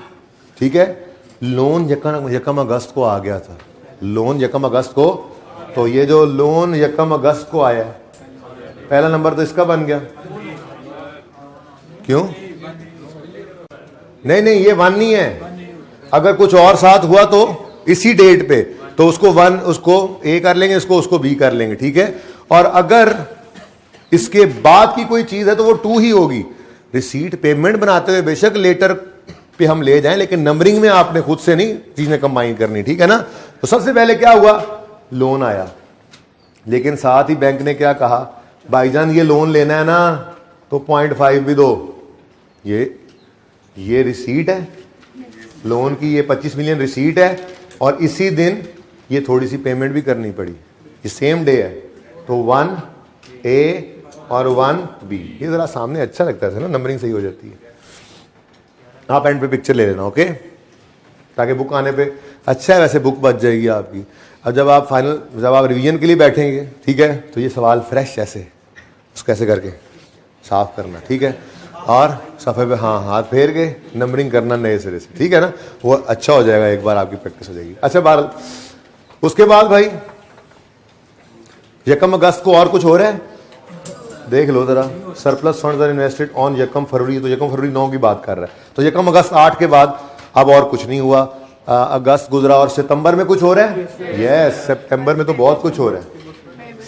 ठीक है। लोन यकम अगस्त को आ गया था, लोन यकम अगस्त को, तो ये जो लोन यकम अगस्त को आया, पहला नंबर तो इसका बन गया, क्यों? नहीं ये 1 नहीं है, अगर कुछ और साथ हुआ तो इसी डेट पे, तो उसको 1 उसको ए कर लेंगे, इसको उसको बी कर लेंगे, ठीक है। और अगर इसके बाद की कोई चीज है तो वो 2 ही होगी। रिसीट पेमेंट बनाते हुए बेशक लेटर पे हम ले जाएं, लेकिन नंबरिंग में आपने खुद से नहीं चीजें कंबाइन करनी, ठीक है ना। तो सबसे पहले क्या हुआ? लोन आया, लेकिन साथ ही बैंक ने क्या कहा, भाईजान ये लोन लेना है ना तो 0.5 भी दो। ये रिसीट है लोन की, ये 25 मिलियन रिसीट है, और इसी दिन ये थोड़ी सी पेमेंट भी करनी पड़ी, ये सेम डे है, तो 1A और 1B। ये जरा सामने अच्छा लगता है ना, नंबरिंग सही हो जाती है। आप एंड पे पिक्चर ले लेना, ओके, ताकि बुक आने पे अच्छा है, वैसे बुक बच जाएगी आपकी। अब जब आप रिवीजन के लिए बैठेंगे, ठीक है, तो ये सवाल फ्रेश ऐसे उसको ऐसे करके साफ करना, ठीक है, और सफ़े पे हाँ हाथ फेर के नंबरिंग करना नए सिरे से, ठीक है ना, वो अच्छा हो जाएगा, एक बार आपकी प्रैक्टिस हो जाएगी। अच्छा बहरहाल उसके बाद भाई यकम अगस्त को और कुछ हो रहा है, देख लो जरा। Surplus funds are invested on यकम फरवरी, तो यकम फरवरी 9 की बात कर रहा है, तो यकम अगस्त 8 के बाद अब और कुछ नहीं हुआ। अगस्त गुजरा और सितंबर में कुछ हो रहा है, यस सितंबर में तो बहुत कुछ हो रहा है।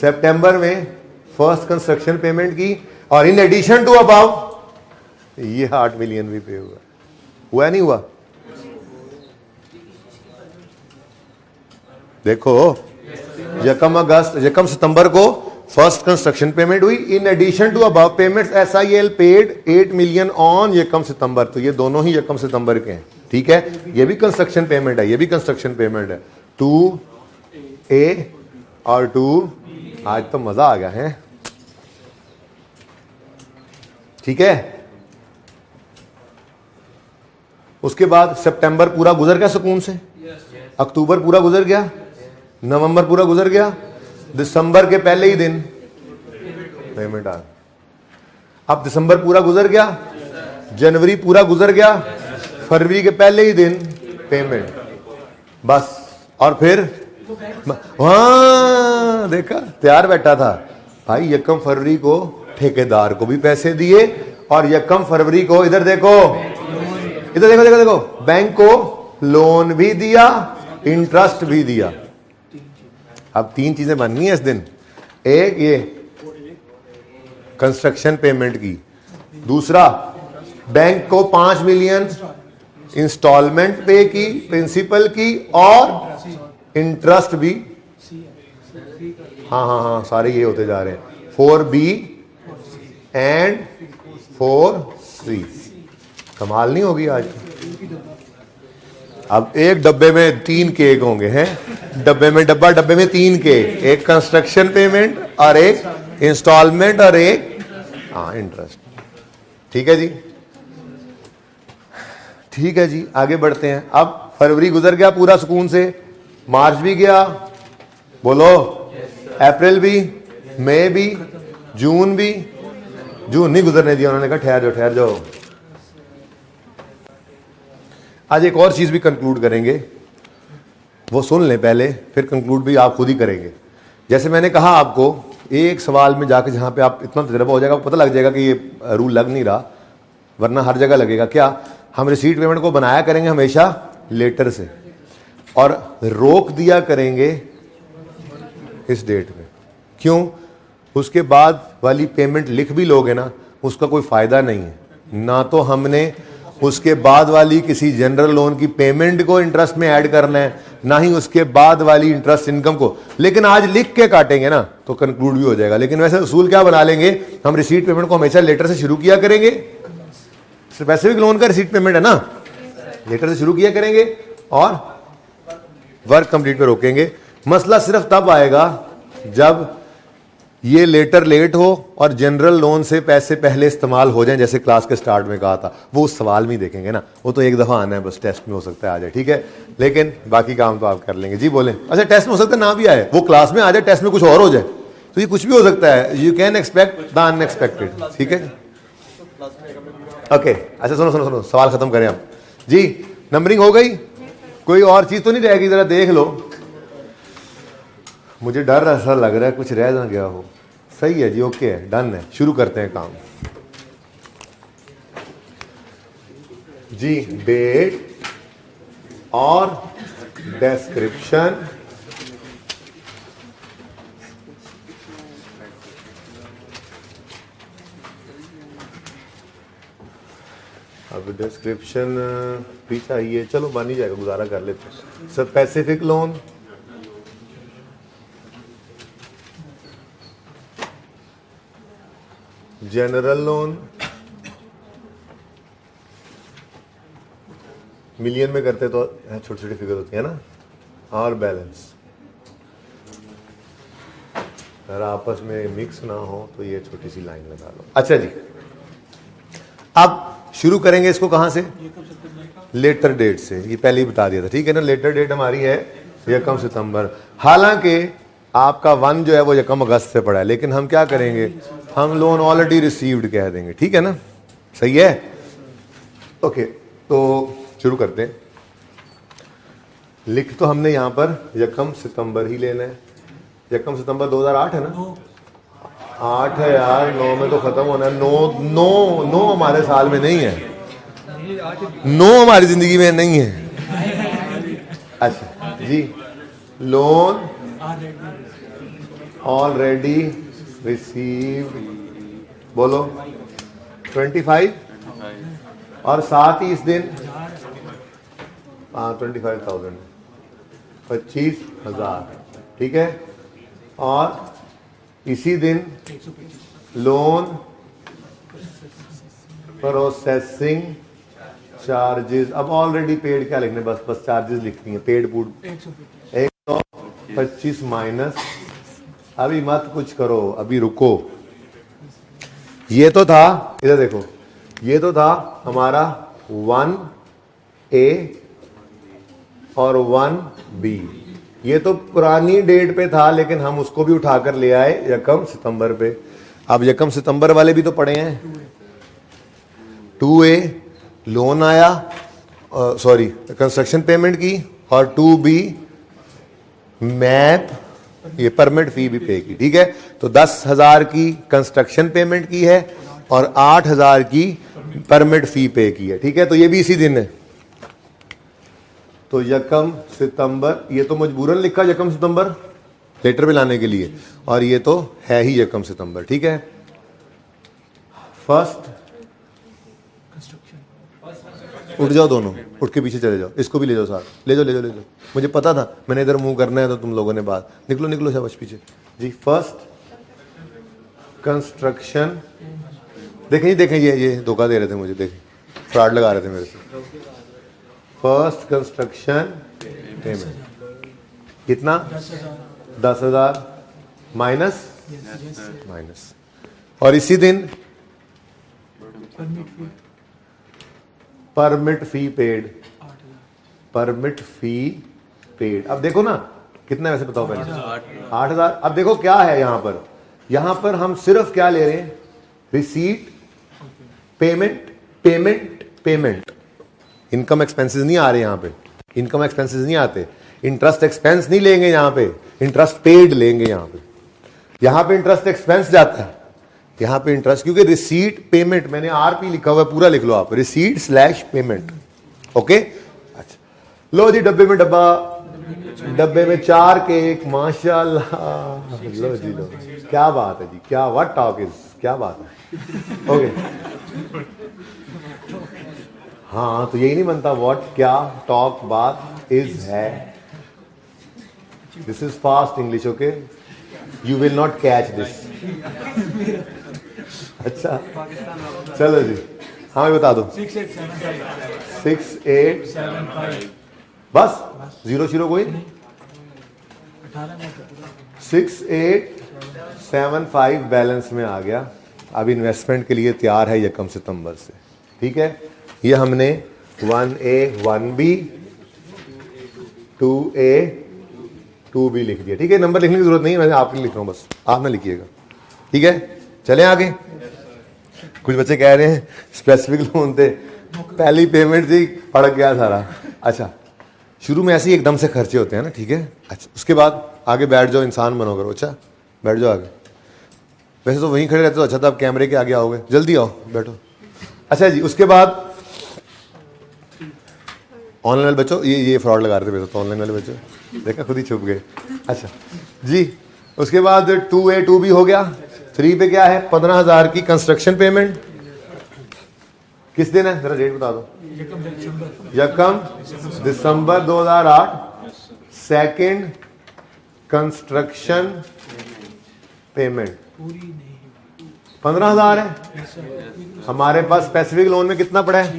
सितंबर में फर्स्ट कंस्ट्रक्शन पेमेंट की, और इन एडिशन टू अबाउ ये 8 मिलियन भी पे हुआ नहीं हुआ? देखो यकम सितंबर को फर्स्ट कंस्ट्रक्शन पेमेंट हुई, in addition to above payments SIL paid 8 million on यकम सितंबर, तो ये दोनों ही यकम सितंबर के हैं, ठीक है, ये भी कंस्ट्रक्शन पेमेंट है, ये भी कंस्ट्रक्शन पेमेंट है। 2A और 2, आज तो मजा आ गया है, ठीक है। उसके बाद सितंबर पूरा गुजर गया सुकून से, अक्टूबर पूरा गुजर गया, नवंबर पूरा गुजर गया, दिसंबर के पहले ही दिन पेमेंट आ, अब दिसंबर पूरा गुजर गया, जनवरी पूरा गुजर गया, फरवरी के पहले ही दिन पेमेंट, बस। और फिर हाँ देखा, तैयार बैठा था भाई, यकम फरवरी को ठेकेदार को भी पैसे दिए, और यकम फरवरी को इधर देखो, इधर देखो देखो देखो, बैंक को लोन भी दिया, इंटरेस्ट भी दिया। अब 3 चीजें बननी है इस दिन, एक ये कंस्ट्रक्शन पेमेंट की, दूसरा बैंक को 5 मिलियन इंस्टॉलमेंट पे की, प्रिंसिपल की, और इंटरेस्ट भी, हाँ हाँ हाँ सारे ये होते जा रहे हैं, 4B एंड 4C। कमाल नहीं होगी आज? अब एक डब्बे में 3 केक होंगे हैं, डब्बे में डब्बे में 3 केक, एक कंस्ट्रक्शन पेमेंट और एक इंस्टॉलमेंट और एक इंटरेस्ट, ठीक है जी, ठीक है जी। आगे बढ़ते हैं, अब फरवरी गुजर गया पूरा सुकून से, मार्च भी गया, बोलो, अप्रैल भी, मई भी, जून भी, जून नहीं गुजरने दिया, उन्होंने कहा ठहर जाओ। आज एक और चीज भी कंक्लूड करेंगे, वो सुन लें पहले, फिर कंक्लूड भी आप खुद ही करेंगे। जैसे मैंने कहा आपको, एक सवाल में जाके जहां पे आप इतना तजर्बा हो जाएगा, पता लग जाएगा कि ये रूल लग नहीं रहा, वरना हर जगह लगेगा। क्या हम रिसीट पेमेंट को बनाया करेंगे हमेशा लेटर से, और रोक दिया करेंगे इस डेट में। क्यों? उसके बाद वाली पेमेंट लिख भी लोगे ना, उसका कोई फायदा नहीं है। ना तो हमने उसके बाद वाली किसी जनरल लोन की पेमेंट को इंटरेस्ट में ऐड करना है, ना ही उसके बाद वाली इंटरेस्ट इनकम को। लेकिन आज लिख के काटेंगे ना तो कंक्लूड भी हो जाएगा। लेकिन वैसे उसूल क्या बना लेंगे, हम रिसीट पेमेंट को हमेशा लेटर से शुरू किया करेंगे। स्पेसिफिक लोन का रिसीट पेमेंट है ना, लेटर से शुरू किया करेंगे और वर्क कंप्लीट पे रोकेंगे। मसला सिर्फ तब आएगा जब ये लेटर लेट हो और जनरल लोन से पैसे पहले इस्तेमाल हो जाएं, जैसे क्लास के स्टार्ट में कहा था। वो उस सवाल में ही देखेंगे ना, वो तो एक दफा आना है बस, टेस्ट में हो सकता है आ जाए, ठीक है, लेकिन बाकी काम तो आप कर लेंगे। जी बोलें। अच्छा, टेस्ट में हो सकता है ना भी आए, वो क्लास में आ जाए, टेस्ट में कुछ और हो जाए, तो ये कुछ भी हो सकता है। You can expect the unexpected, ठीक है। ओके, अच्छा सुनो, सवाल खत्म करें आप जी। नंबरिंग हो गई, कोई और चीज तो नहीं रहेगी? जरा देख लो, मुझे डर ऐसा लग रहा है कुछ रह ना गया हो। सही है जी, ओके है, डन है, शुरू करते हैं काम जी। डेट और डिस्क्रिप्शन, अब डिस्क्रिप्शन भी चाहिए, चलो बन ही जाएगा, गुजारा कर लेते। Specific loan, general loan, million में करते तो छोटी छोटी फिगर होती है ना, और बैलेंस। अगर आपस में मिक्स ना हो तो ये छोटी सी लाइन लगा लो। अच्छा जी, अब शुरू करेंगे इसको कहां से? लेटर डेट से। ये पहले ही बता दिया था, ठीक है ना। लेटर डेट हमारी है यकम सितंबर। हालांकि आपका 1 जो है वो यकम अगस्त से पड़ा है, लेकिन हम क्या करेंगे, हम लोन ऑलरेडी रिसीव्ड कह देंगे, ठीक है ना, सही है। ओके, तो शुरू करते हैं। लिख तो हमने यहां पर यकम सितंबर ही लेना है। यकम सितंबर 2008 है ना, 8 है यार, 9 में तो खत्म होना है। 9 हमारे साल में नहीं है, 9 हमारी जिंदगी में नहीं है। अच्छा जी, लोन ऑलरेडी रिसीव्ड, बोलो 25, और साथ ही इस दिन 25,000, 25,000, ठीक है। और इसी दिन लोन प्रोसेसिंग चार्जेस, अब ऑलरेडी पेड क्या लिखने, बस चार्जेस लिखनी है, पेड फूड 125 माइनस, अभी मत कुछ करो, अभी रुको। ये तो था, इधर देखो, ये तो था हमारा 1A और 1B, ये तो पुरानी डेट पे था, लेकिन हम उसको भी उठाकर ले आए यकम सितंबर पे। अब यकम सितंबर वाले भी तो पड़े हैं। 2A लोन आया, सॉरी कंस्ट्रक्शन पेमेंट की, और 2B मैप, ये परमिट फी भी पे की, ठीक है। तो 10,000 की कंस्ट्रक्शन पेमेंट की है और 8,000 की परमिट फी पे की है, ठीक है। तो ये भी इसी दिन है। तो यकम सितंबर, ये तो मजबूरन लिखा यकम सितंबर लेटर पे लाने के लिए, और ये तो है ही यकम सितंबर, ठीक है। फर्स्ट, उठ जाओ दोनों, उठ के पीछे चले जाओ, इसको भी ले जाओ साथ, ले जाओ। मुझे पता था, मैंने इधर मुंह करना है तो तुम लोगों ने बात, निकलो शाबाश पीछे जी। फर्स्ट कंस्ट्रक्शन, देखें ये धोखा दे रहे थे मुझे, देखें फ्रॉड लगा रहे थे मेरे से। फर्स्ट कंस्ट्रक्शन पेमेंट कितना, 10,000 माइनस, और इसी दिन permit fee paid, permit fee paid. अब देखो ना कितना, वैसे बताओ पहले 8,000। अब देखो क्या है यहां पर हम सिर्फ क्या ले रहे हैं, रिसीट, पेमेंट। इनकम एक्सपेंसेस नहीं आ रहे यहां पे, इनकम एक्सपेंसेस नहीं आते, इंटरेस्ट एक्सपेंस नहीं लेंगे यहां पे, इंटरेस्ट पेड लेंगे यहां पे इंटरेस्ट एक्सपेंस जाता है, यहां पे इंटरेस्ट, क्योंकि रिसीट पेमेंट, मैंने आरपी लिखा हुआ है, पूरा लिख लो आप, रिसीट स्लैश पेमेंट, ओके। अच्छा लो जी, डब्बे में 4 केक, माशाल्लाह, लो जी लो, क्या बात है जी, क्या व्हाट टॉक इज, क्या बात है, ओके। हाँ तो यही नहीं बनता, व्हाट, क्या, टॉक, बात, इज, है, this is fast English, okay, you will not catch this. अच्छा चलो जी, हाँ बता दो, 6875, बस 0 कोई, 6875 बैलेंस में आ गया। अब इन्वेस्टमेंट के लिए तैयार है यकम सितंबर से, ठीक है। ये हमने 1A 1B 2A 2B लिख दिया, ठीक है। नंबर लिखने की जरूरत नहीं है, मैं आपके लिख रहा हूं, बस आप ना लिखिएगा, ठीक है। चलें आगे। कुछ बच्चे कह रहे हैं स्पेसिफिक लोन थे, पहली पेमेंट थी, पड़ गया सारा। अच्छा, शुरू में ऐसे ही एकदम से खर्चे होते हैं ना, ठीक है। अच्छा, उसके बाद आगे बैठ जाओ, इंसान बनो करो। अच्छा बैठ जाओ आगे, वैसे तो वहीं खड़े रहते हो, अच्छा तो आप कैमरे के आगे आओगे, जल्दी आओ बैठो। अच्छा जी, उसके बाद ऑनलाइन वाले बच्चों, ये फ्रॉड लगा रहे थे वैसे तो, ऑनलाइन वाले बच्चों देखा खुद ही छुप गए। अच्छा जी, उसके बाद 2A 2B हो गया। 3 पे क्या है, 15,000 की कंस्ट्रक्शन पेमेंट, किस दिन है जरा डेट बता दो, यकम दिसंबर 2008। सेकंड कंस्ट्रक्शन पेमेंट 15,000 है। हमारे पास स्पेसिफिक लोन में कितना पड़ा है,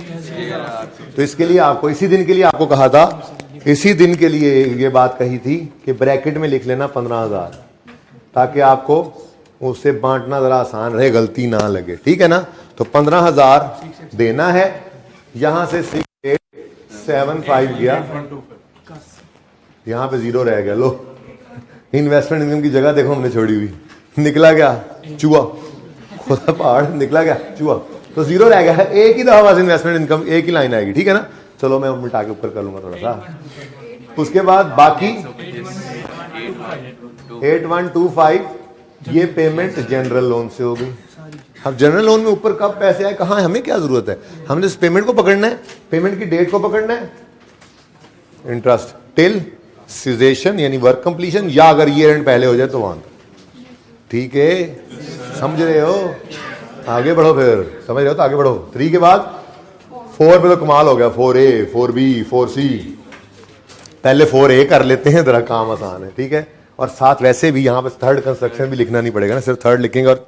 तो इसके लिए आपको, इसी दिन के लिए आपको कहा था, इसी दिन के लिए ये बात कही थी कि ब्रैकेट में लिख लेना 15,000, ताकि आपको उससे बांटना जरा आसान रहे, गलती ना लगे, ठीक है ना। तो 15,000 देना है, यहां से 6875 गया, यहां पे 0 रह गया, लो इन्वेस्टमेंट इनकम की जगह देखो हमने छोड़ी हुई, निकला क्या चूहा, खुदा पहाड़, निकला क्या चूहा, तो जीरो रह गया है। एक ही दफा बस इन्वेस्टमेंट इनकम एक ही लाइन आएगी, ठीक है ना। चलो मैं मिटा के ऊपर कर लूंगा थोड़ा सा। उसके बाद बाकी 8125 ये पेमेंट जनरल लोन से हो गई। अब जनरल लोन में ऊपर कब पैसे आए, कहाँ, हमें क्या जरूरत है, हमने इस पेमेंट को पकड़ना है, पेमेंट की डेट को पकड़ना है। इंटरेस्ट टिल सीजेशन यानी वर्क कंप्लीशन, या अगर ईयर एंड पहले हो जाए तो वहां, ठीक है, समझ रहे हो, आगे बढ़ो, फिर समझ रहे हो तो आगे बढ़ो। 3 के बाद 4 पे तो कमाल हो गया, 4A 4B 4C, पहले 4A कर लेते हैं, जरा काम आसान है, ठीक है। और साथ वैसे भी यहाँ पे थर्ड कंस्ट्रक्शन भी लिखना नहीं पड़ेगा ना, सिर्फ थर्ड लिखेंगे और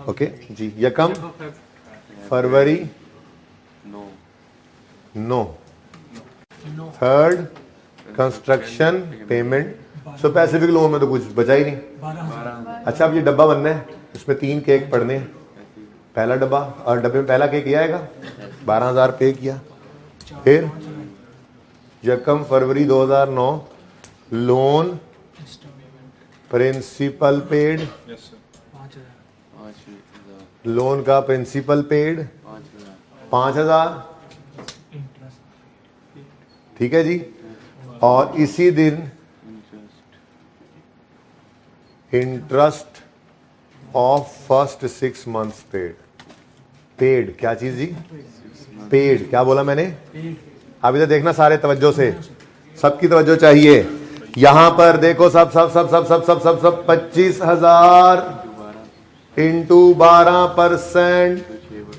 ओके जी। यकम फरवरी नो थर्ड कंस्ट्रक्शन पेमेंट। सो पैसिफिक लोन में तो कुछ बचा ही नहीं। 12,000। अच्छा, अब ये डब्बा बनना है, इसमें 3 केक पड़ने हैं। पहला डब्बा, और डब्बे में पहला केक ये आएगा, 12,000 पे किया। फिर यकम फरवरी 2009 लोन प्रिंसिपल पेड, 5,000। लोन का प्रिंसिपल पेड 5,000, इंटरेस्ट, ठीक है जी। और इसी दिन interest of first 6 months paid. Paid क्या चीज जी, पेड क्या बोला मैंने, अभी तो देखना सारे तवज्जो से, सबकी तवज्जो चाहिए। यहां पर देखो सब सब सब सब सब सब सब सब 25,000 इंटू 12%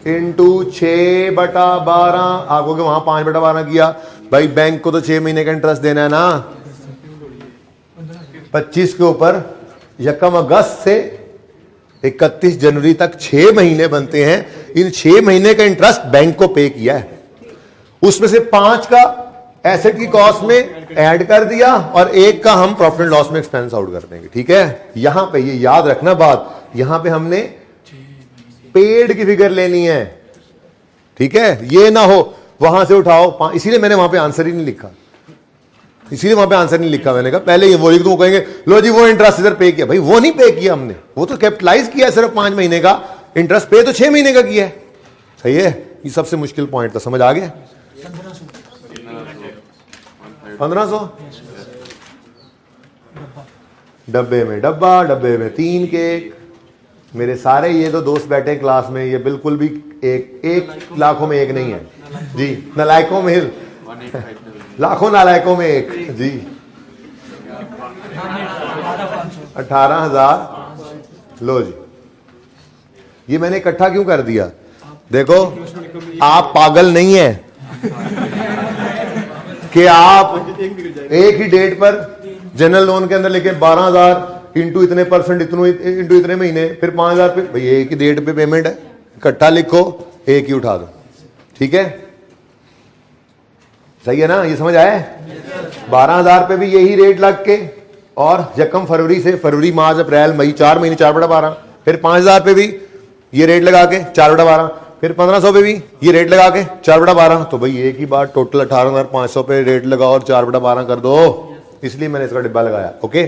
इंटू 6/12। आपको कि वहां 5/12 किया, भाई बैंक को तो 6 महीने का इंटरेस्ट देना है ना। 25 के ऊपर यकम अगस्त से 31 जनवरी तक 6 महीने बनते हैं। इन 6 महीने का इंटरेस्ट बैंक को पे किया है, उसमें से 5 का एसेट की कॉस्ट में ऐड कर दिया और 1 का हम प्रॉफिट एंड लॉस में एक्सपेंस आउट कर देंगे, ठीक है। यहां पे ये याद रखना बात, यहां पे हमने पेड की फिगर लेनी है, ठीक है। ये ना हो वहां से उठाओ, इसीलिए मैंने वहां पे आंसर ही नहीं लिखा, इसीलिए वहां पे आंसर नहीं लिखा मैंने कहा पहले ये वो लिख दूं, कहेंगे लो जी वो इंटरेस्ट इधर पे किया, भाई वो नहीं पे किया हमने, वो तो कैपिटलाइज किया सिर्फ 5 महीने का, इंटरेस्ट पे तो 6 महीने का किया है, सही है। ये सबसे मुश्किल पॉइंट था, समझ आ गया। 1500 डब्बे में डब्बा, डब्बे में 3 केक। मेरे सारे ये तो दोस्त बैठे क्लास में, ये बिल्कुल भी एक लाखों में एक नहीं है जी, नालायकों में लाखों नालायकों में एक जी। 18,000 लो जी। ये मैंने इकट्ठा क्यों कर दिया, देखो आप पागल नहीं है कि आप एक ही डेट पर जनरल लोन के अंदर लेके 12,000 इंटू इतने परसेंट इंटू इतने महीने, फिर 5,000 पे, भाई एक ही डेट पे पेमेंट है, इकट्ठा लिखो एक ही उठा दो, ठीक है, सही है ना। ये समझ आया। 12,000 पे भी यही रेट लग के, और यकम फरवरी से फरवरी मार्च अप्रैल मई 4 महीने 4/12, फिर 5,000 पे भी ये रेट लगा के 4/12, फिर 1500 पे भी ये रेट लगा के 4/12, तो भाई एक ही बार टोटल 18,500 पे रेट लगाओ और 4/12 कर दो, इसलिए मैंने इसका डिब्बा लगाया, ओके।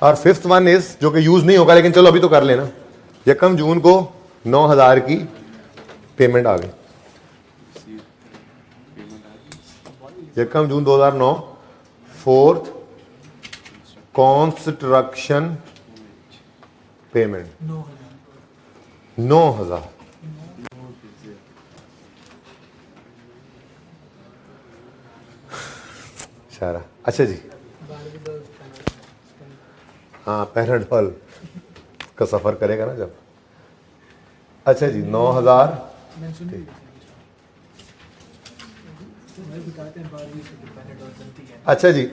और 5th वन इज जो कि यूज नहीं होगा, लेकिन चलो अभी तो कर लेना। यकम जून को 9,000 की पेमेंट आ गई, यकम जून 2009 4th कंस्ट्रक्शन पेमेंट 9,000। शारा, अच्छा जी, हाँ पैराडॉल का सफर करेगा ना जब, अच्छा जी 9,000, अच्छा जी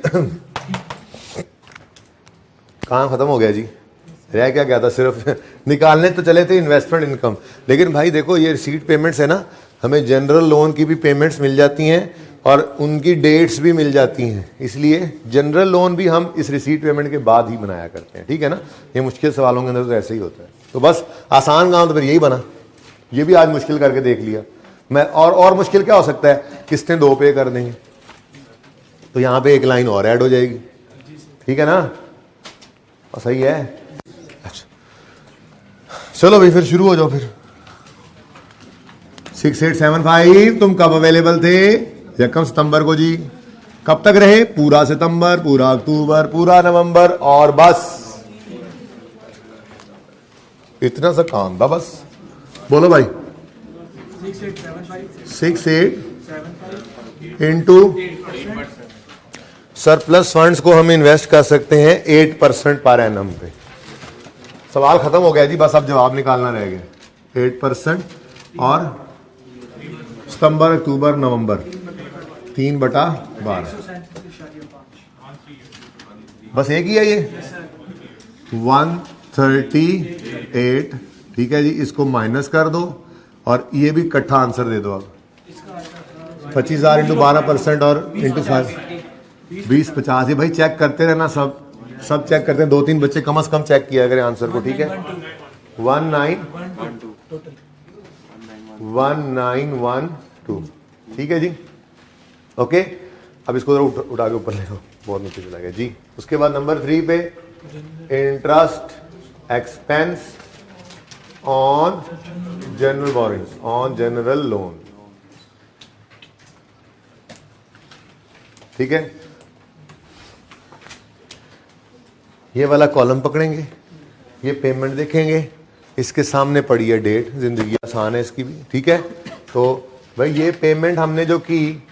काम खत्म हो गया जी, रह क्या गया था, सिर्फ निकालने तो चले थे इन्वेस्टमेंट इनकम। लेकिन भाई देखो ये रिसीट पेमेंट्स है ना, हमें जनरल लोन की भी पेमेंट्स मिल जाती हैं और उनकी डेट्स भी मिल जाती हैं, इसलिए जनरल लोन भी हम इस रिसीट पेमेंट के बाद ही बनाया करते हैं, ठीक है ना। ये मुश्किल सवालों के अंदर तो ऐसे ही होता है, तो बस आसान काम तो फिर यही बना, ये भी आज मुश्किल करके देख लिया मैं। और मुश्किल क्या हो सकता है, किस्तें 2 पे कर देंगे, तो यहाँ पे एक लाइन और ऐड हो जाएगी, ठीक है ना? और सही है। अच्छा चलो भाई फिर शुरू हो जाओ। फिर 6875 तुम कब अवेलेबल थे? 1 सितंबर को जी। कब तक रहे? पूरा सितंबर, पूरा अक्टूबर, पूरा नवंबर, और बस इतना सा काम था बस। बोलो भाई। 6875 इंटू सरप्लस फंड्स को हम इन्वेस्ट कर सकते हैं 8% पर एनम पे। सवाल खत्म हो गया जी, बस अब जवाब निकालना रह गया। 8% और सितंबर, अक्टूबर, नवंबर 3/12 बस एक ही है ये 138, ठीक है जी। इसको माइनस कर दो और ये भी इकट्ठा आंसर दे दो। अब 25,000 इंटू 12% और इंटू 5 20-50। ये भाई चेक करते रहना, सब चेक करते हैं। 2-3 बच्चे कम से कम चेक किया करें आंसर को, ठीक है। 1912, ठीक है जी। ओके, अब इसको उठा के ऊपर ले लो, बहुत नीचे चला गया जी। उसके बाद नंबर 3 पे interest expense on general borrowings, on general loan, ठीक है। ये वाला कॉलम पकड़ेंगे, ये पेमेंट देखेंगे, इसके सामने पड़ी है डेट। जिंदगी आसान है इसकी भी, ठीक है। तो भाई ये पेमेंट हमने जो की,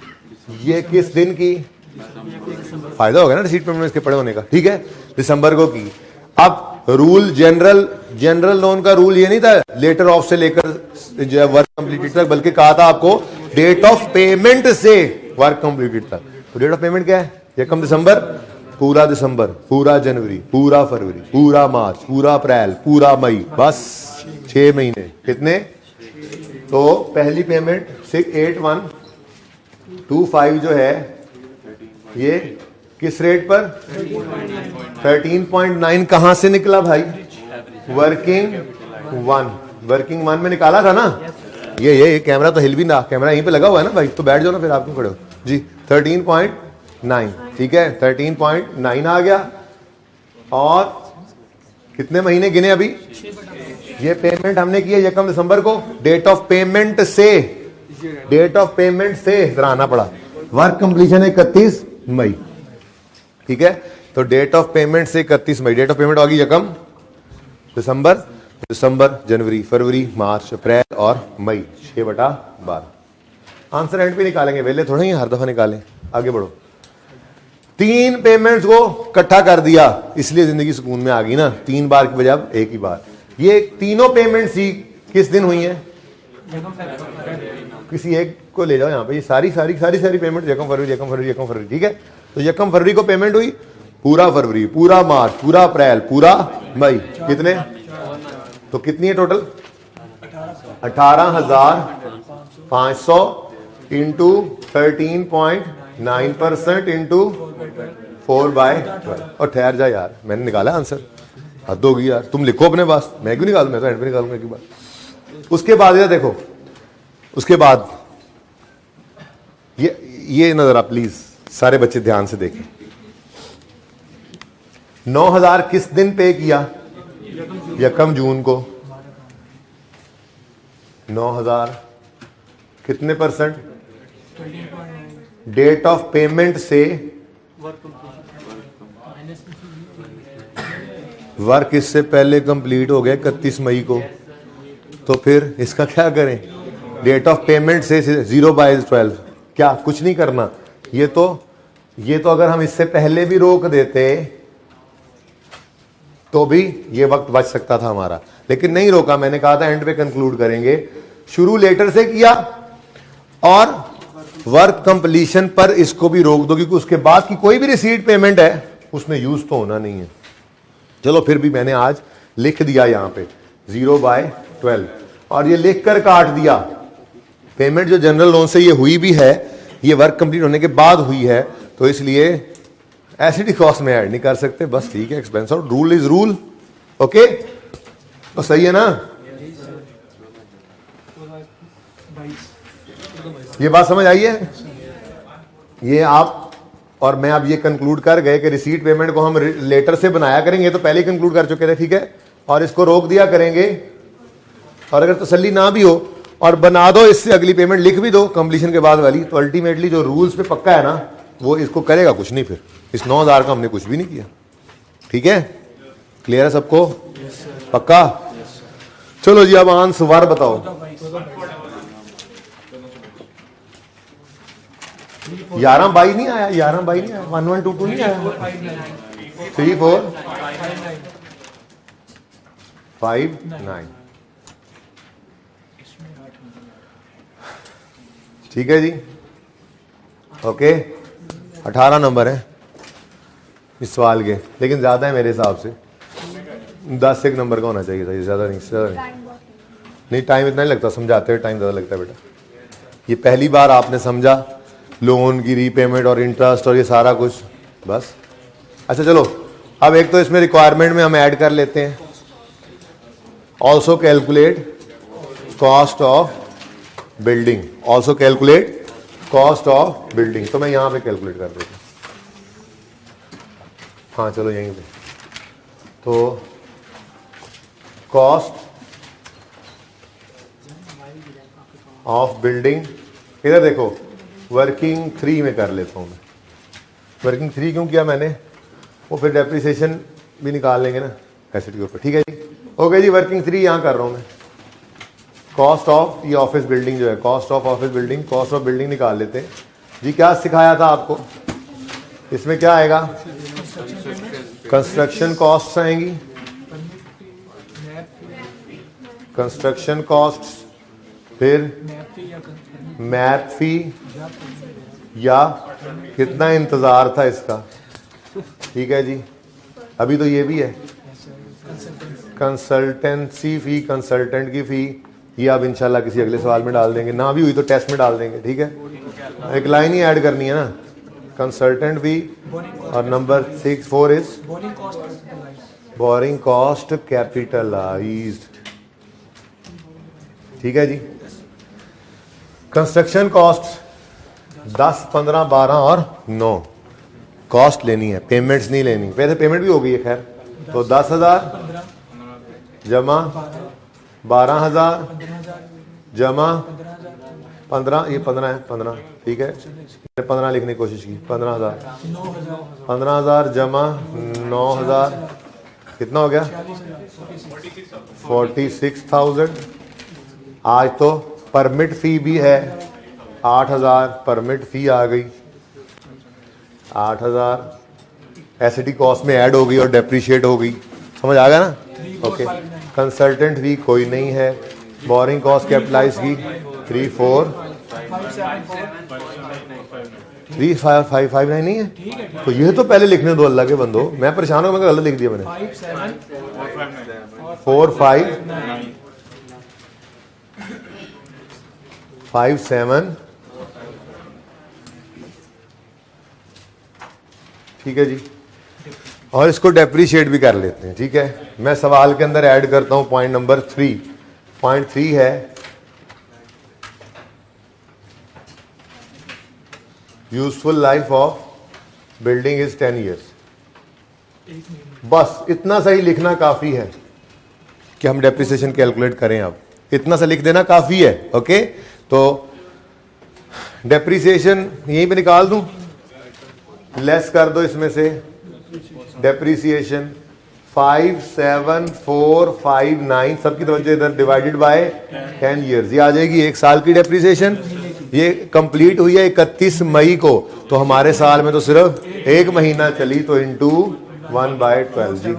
ये किस दिन की? फायदा होगा ना रिसीट पेमेंट में इसके पड़े होने का, ठीक है। दिसंबर को की। अब रूल जनरल लोन का रूल ये नहीं था लेटर ऑफ से लेकर जो है वर्क कंप्लीटेड तक, बल्कि कहा था आपको डेट ऑफ पेमेंट से वर्क कंप्लीटेड तक। तो डेट ऑफ पेमेंट क्या है? 1 दिसंबर, पूरा दिसंबर, पूरा जनवरी, पूरा फरवरी, पूरा मार्च, पूरा अप्रैल, पूरा मई, बस 6 महीने। कितने? तो पहली पेमेंट 68125 जो है ये किस रेट पर? 13.9। कहां से निकला भाई? वर्किंग वन में निकाला था ना। ये कैमरा तो हिल भी ना, कैमरा यहीं पे लगा हुआ है ना भाई, तो बैठ जाओ ना फिर, आप क्यों खड़े हो जी। 13.9, ठीक है। 13.9 आ गया। और कितने महीने गिने अभी? ये पेमेंट हमने की है 1 दिसंबर को। डेट ऑफ पेमेंट से जरा आना पड़ा। वर्क कंप्लीशन 31 मई, ठीक है। तो डेट ऑफ पेमेंट से 31 मई। डेट ऑफ पेमेंट होगी 1 दिसंबर, जनवरी, फरवरी, मार्च, अप्रैल और मई, 6/12। आंसर एंड पे निकालेंगे, वेले थोड़ा ही हर दफा निकालें। आगे बढ़ो। 3 पेमेंट्स को इकट्ठा कर दिया, इसलिए जिंदगी सुकून में आ गई ना। 3 बार की बजाय एक ही बार। ये तीनों पेमेंट्स ही किस दिन हुई हैं? किसी एक को ले जाओ यहाँ पे। ये सारी पेमेंट 1 फरवरी, ठीक है। तो 1 फरवरी को पेमेंट हुई, पूरा फरवरी, पूरा मार्च, पूरा अप्रैल, पूरा मई। कितने? तो कितनी है टोटल? 18,500 into 13.9% into 4/12। और ठहर जा यार, मैंने निकाला आंसर, हद होगी यार। तुम लिखो अपने पास, मैं क्यों निकालू? मैं तो एंड पे निकालूंगा एक बार। उसके बाद ये देखो, उसके बाद ये नजर आप प्लीज सारे बच्चे ध्यान से देखें। 9,000 किस दिन पे किया? 1 जून को। 9,000 कितने %? डेट ऑफ पेमेंट से वर्क इससे पहले कंप्लीट हो गया 31 मई को। तो फिर इसका क्या करें? डेट ऑफ पेमेंट से 0/12। क्या कुछ नहीं करना? ये तो अगर हम इससे पहले भी रोक देते तो भी ये वक्त बच सकता था हमारा, लेकिन नहीं रोका। मैंने कहा था एंड पे कंक्लूड करेंगे। शुरू लेटर से किया और वर्क कंप्लीशन पर इसको भी रोक दो, क्योंकि उसके बाद की कोई भी रिसीट पेमेंट है उसमें यूज तो होना नहीं है। चलो फिर भी मैंने आज लिख दिया यहां पे 0/12 और ये लिखकर काट दिया। पेमेंट जो जनरल लोन से ये हुई भी है, ये वर्क कंप्लीट होने के बाद हुई है, तो इसलिए एसिडी कॉस्ट में ऐड नहीं कर सकते। बस ठीक है, expense out, rule is rule. Okay, तो सही है ना? ये बात समझ आई है? ये आप और मैं अब ये कंक्लूड कर गए कि रिसीट पेमेंट को हम लेटर से बनाया करेंगे, तो पहले ही कंक्लूड कर चुके थे, ठीक है, और इसको रोक दिया करेंगे। और अगर तसल्ली ना भी हो और बना दो, इससे अगली पेमेंट लिख भी दो कंप्लीशन के बाद वाली, तो अल्टीमेटली जो रूल्स पे पक्का है ना, वो इसको करेगा कुछ नहीं। फिर इस 9,000 का हमने कुछ भी नहीं किया। ठीक है, क्लियर है सबको? पक्का? चलो जी, अब आंसर बताओ। 11/22 नहीं आया, 11/22 नहीं आया, 1122 नहीं आया, 3459। ठीक है जी, ओके। 18 नंबर है इस सवाल के, लेकिन ज्यादा है मेरे हिसाब से। 10 एक नंबर का होना चाहिए था, ये ज्यादा नहीं, नहीं टाइम इतना नहीं लगता, समझाते हुए टाइम ज्यादा लगता है बेटा। ये पहली बार आपने समझा लोन की रीपेमेंट और इंटरेस्ट और ये सारा कुछ, बस। अच्छा चलो, अब एक तो इसमें रिक्वायरमेंट में हम ऐड कर लेते हैं, also calculate cost of building, also calculate cost of building. तो मैं यहां पे कैलकुलेट कर देता हूं। हाँ चलो यहीं पे, तो कॉस्ट ऑफ बिल्डिंग, इधर देखो वर्किंग 3 में कर लेता हूं मैं। वर्किंग 3 क्यों किया मैंने, वो फिर डेप्रिसिएशन भी निकाल लेंगे ना एसेट के ऊपर। ठीक है जी, ओके जी, वर्किंग 3 यहां कर रहा हूं मैं। कॉस्ट ऑफ, ये ऑफिस बिल्डिंग जो है, cost of office building, cost of building निकाल लेते हैं जी। क्या सिखाया था आपको इसमें, क्या आएगा? कंस्ट्रक्शन कॉस्ट आएंगी, कंस्ट्रक्शन कॉस्ट, फिर मैप फी, या कितना इंतजार था इसका। ठीक है जी, अभी तो ये भी है कंसल्टेंसी फी, कंसल्टेंट की फी, ये आप इंशाल्लाह किसी अगले सवाल में डाल देंगे, ना भी हुई तो टेस्ट में डाल देंगे। ठीक है, एक लाइन ही ऐड करनी है ना, कंसल्टेंट फी। और number 4 is borrowing cost capitalised. ठीक है जी, कंस्ट्रक्शन कॉस्ट 10, 15, 12 और 9 कॉस्ट लेनी है, पेमेंट्स नहीं लेनी। वैसे पेमेंट भी हो गई है खैर, तो 10,000 जमा 12,000 जमा 15, ये 15 है, 15 ठीक है, 15 लिखने की कोशिश की, 15,000 जमा 9,000, कितना हो गया? 46,000। आज तो परमिट फी भी है 8,000, परमिट फी आ गई 8,000, एसिडी कॉस्ट में ऐड हो गई और डेप्रिशिएट हो गई, समझ आ गया ना? ओके, कंसल्टेंट फी कोई नहीं है, बोरिंग कॉस्ट कैपिटलाइज की 3,4,559 नहीं है, तो ये तो पहले लिखने दो अल्लाह के बंदो, मैं परेशान हूँ, मैं गलत लिख दिया मैंने। 4,5,57 ठीक है जी, और इसको डेप्रिशिएट भी कर लेते हैं। ठीक है, मैं सवाल के अंदर ऐड करता हूं पॉइंट नंबर 3। पॉइंट 3 है useful life of building is 10 years। बस इतना सही लिखना काफी है कि हम डेप्रिसिएशन कैलकुलेट करें। अब इतना सा लिख देना काफी है। ओके, तो डेप्रिसिएशन यहीं पे निकाल दूं, लेस कर दो इसमें से डेप्रिसिएशन 5,7,4,5,9, सबकी तवज्जो इधर, डिवाइडेड बाय 10 years, ये आ जाएगी 1 साल की डेप्रिसिएशन। ये कंप्लीट हुई है 31 मई को, तो हमारे साल में तो सिर्फ 1 महीना चली, तो इंटू 1/12 जी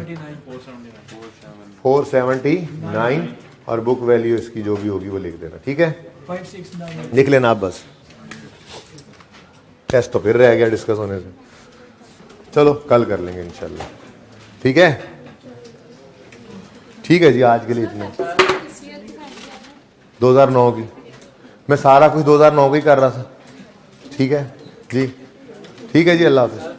479, और बुक वैल्यू इसकी जो भी होगी वो लिख देना। ठीक है, 569 लिख लेना आप बस, टेस्ट तो फिर रह गया डिस्कस होने से। चलो कल कर लेंगे इंशाल्लाह। ठीक है, ठीक है जी, आज के लिए इतना। 2009 की, मैं सारा कुछ 2009 का ही कर रहा था। ठीक है जी, ठीक है जी, अल्लाह हाफिज़।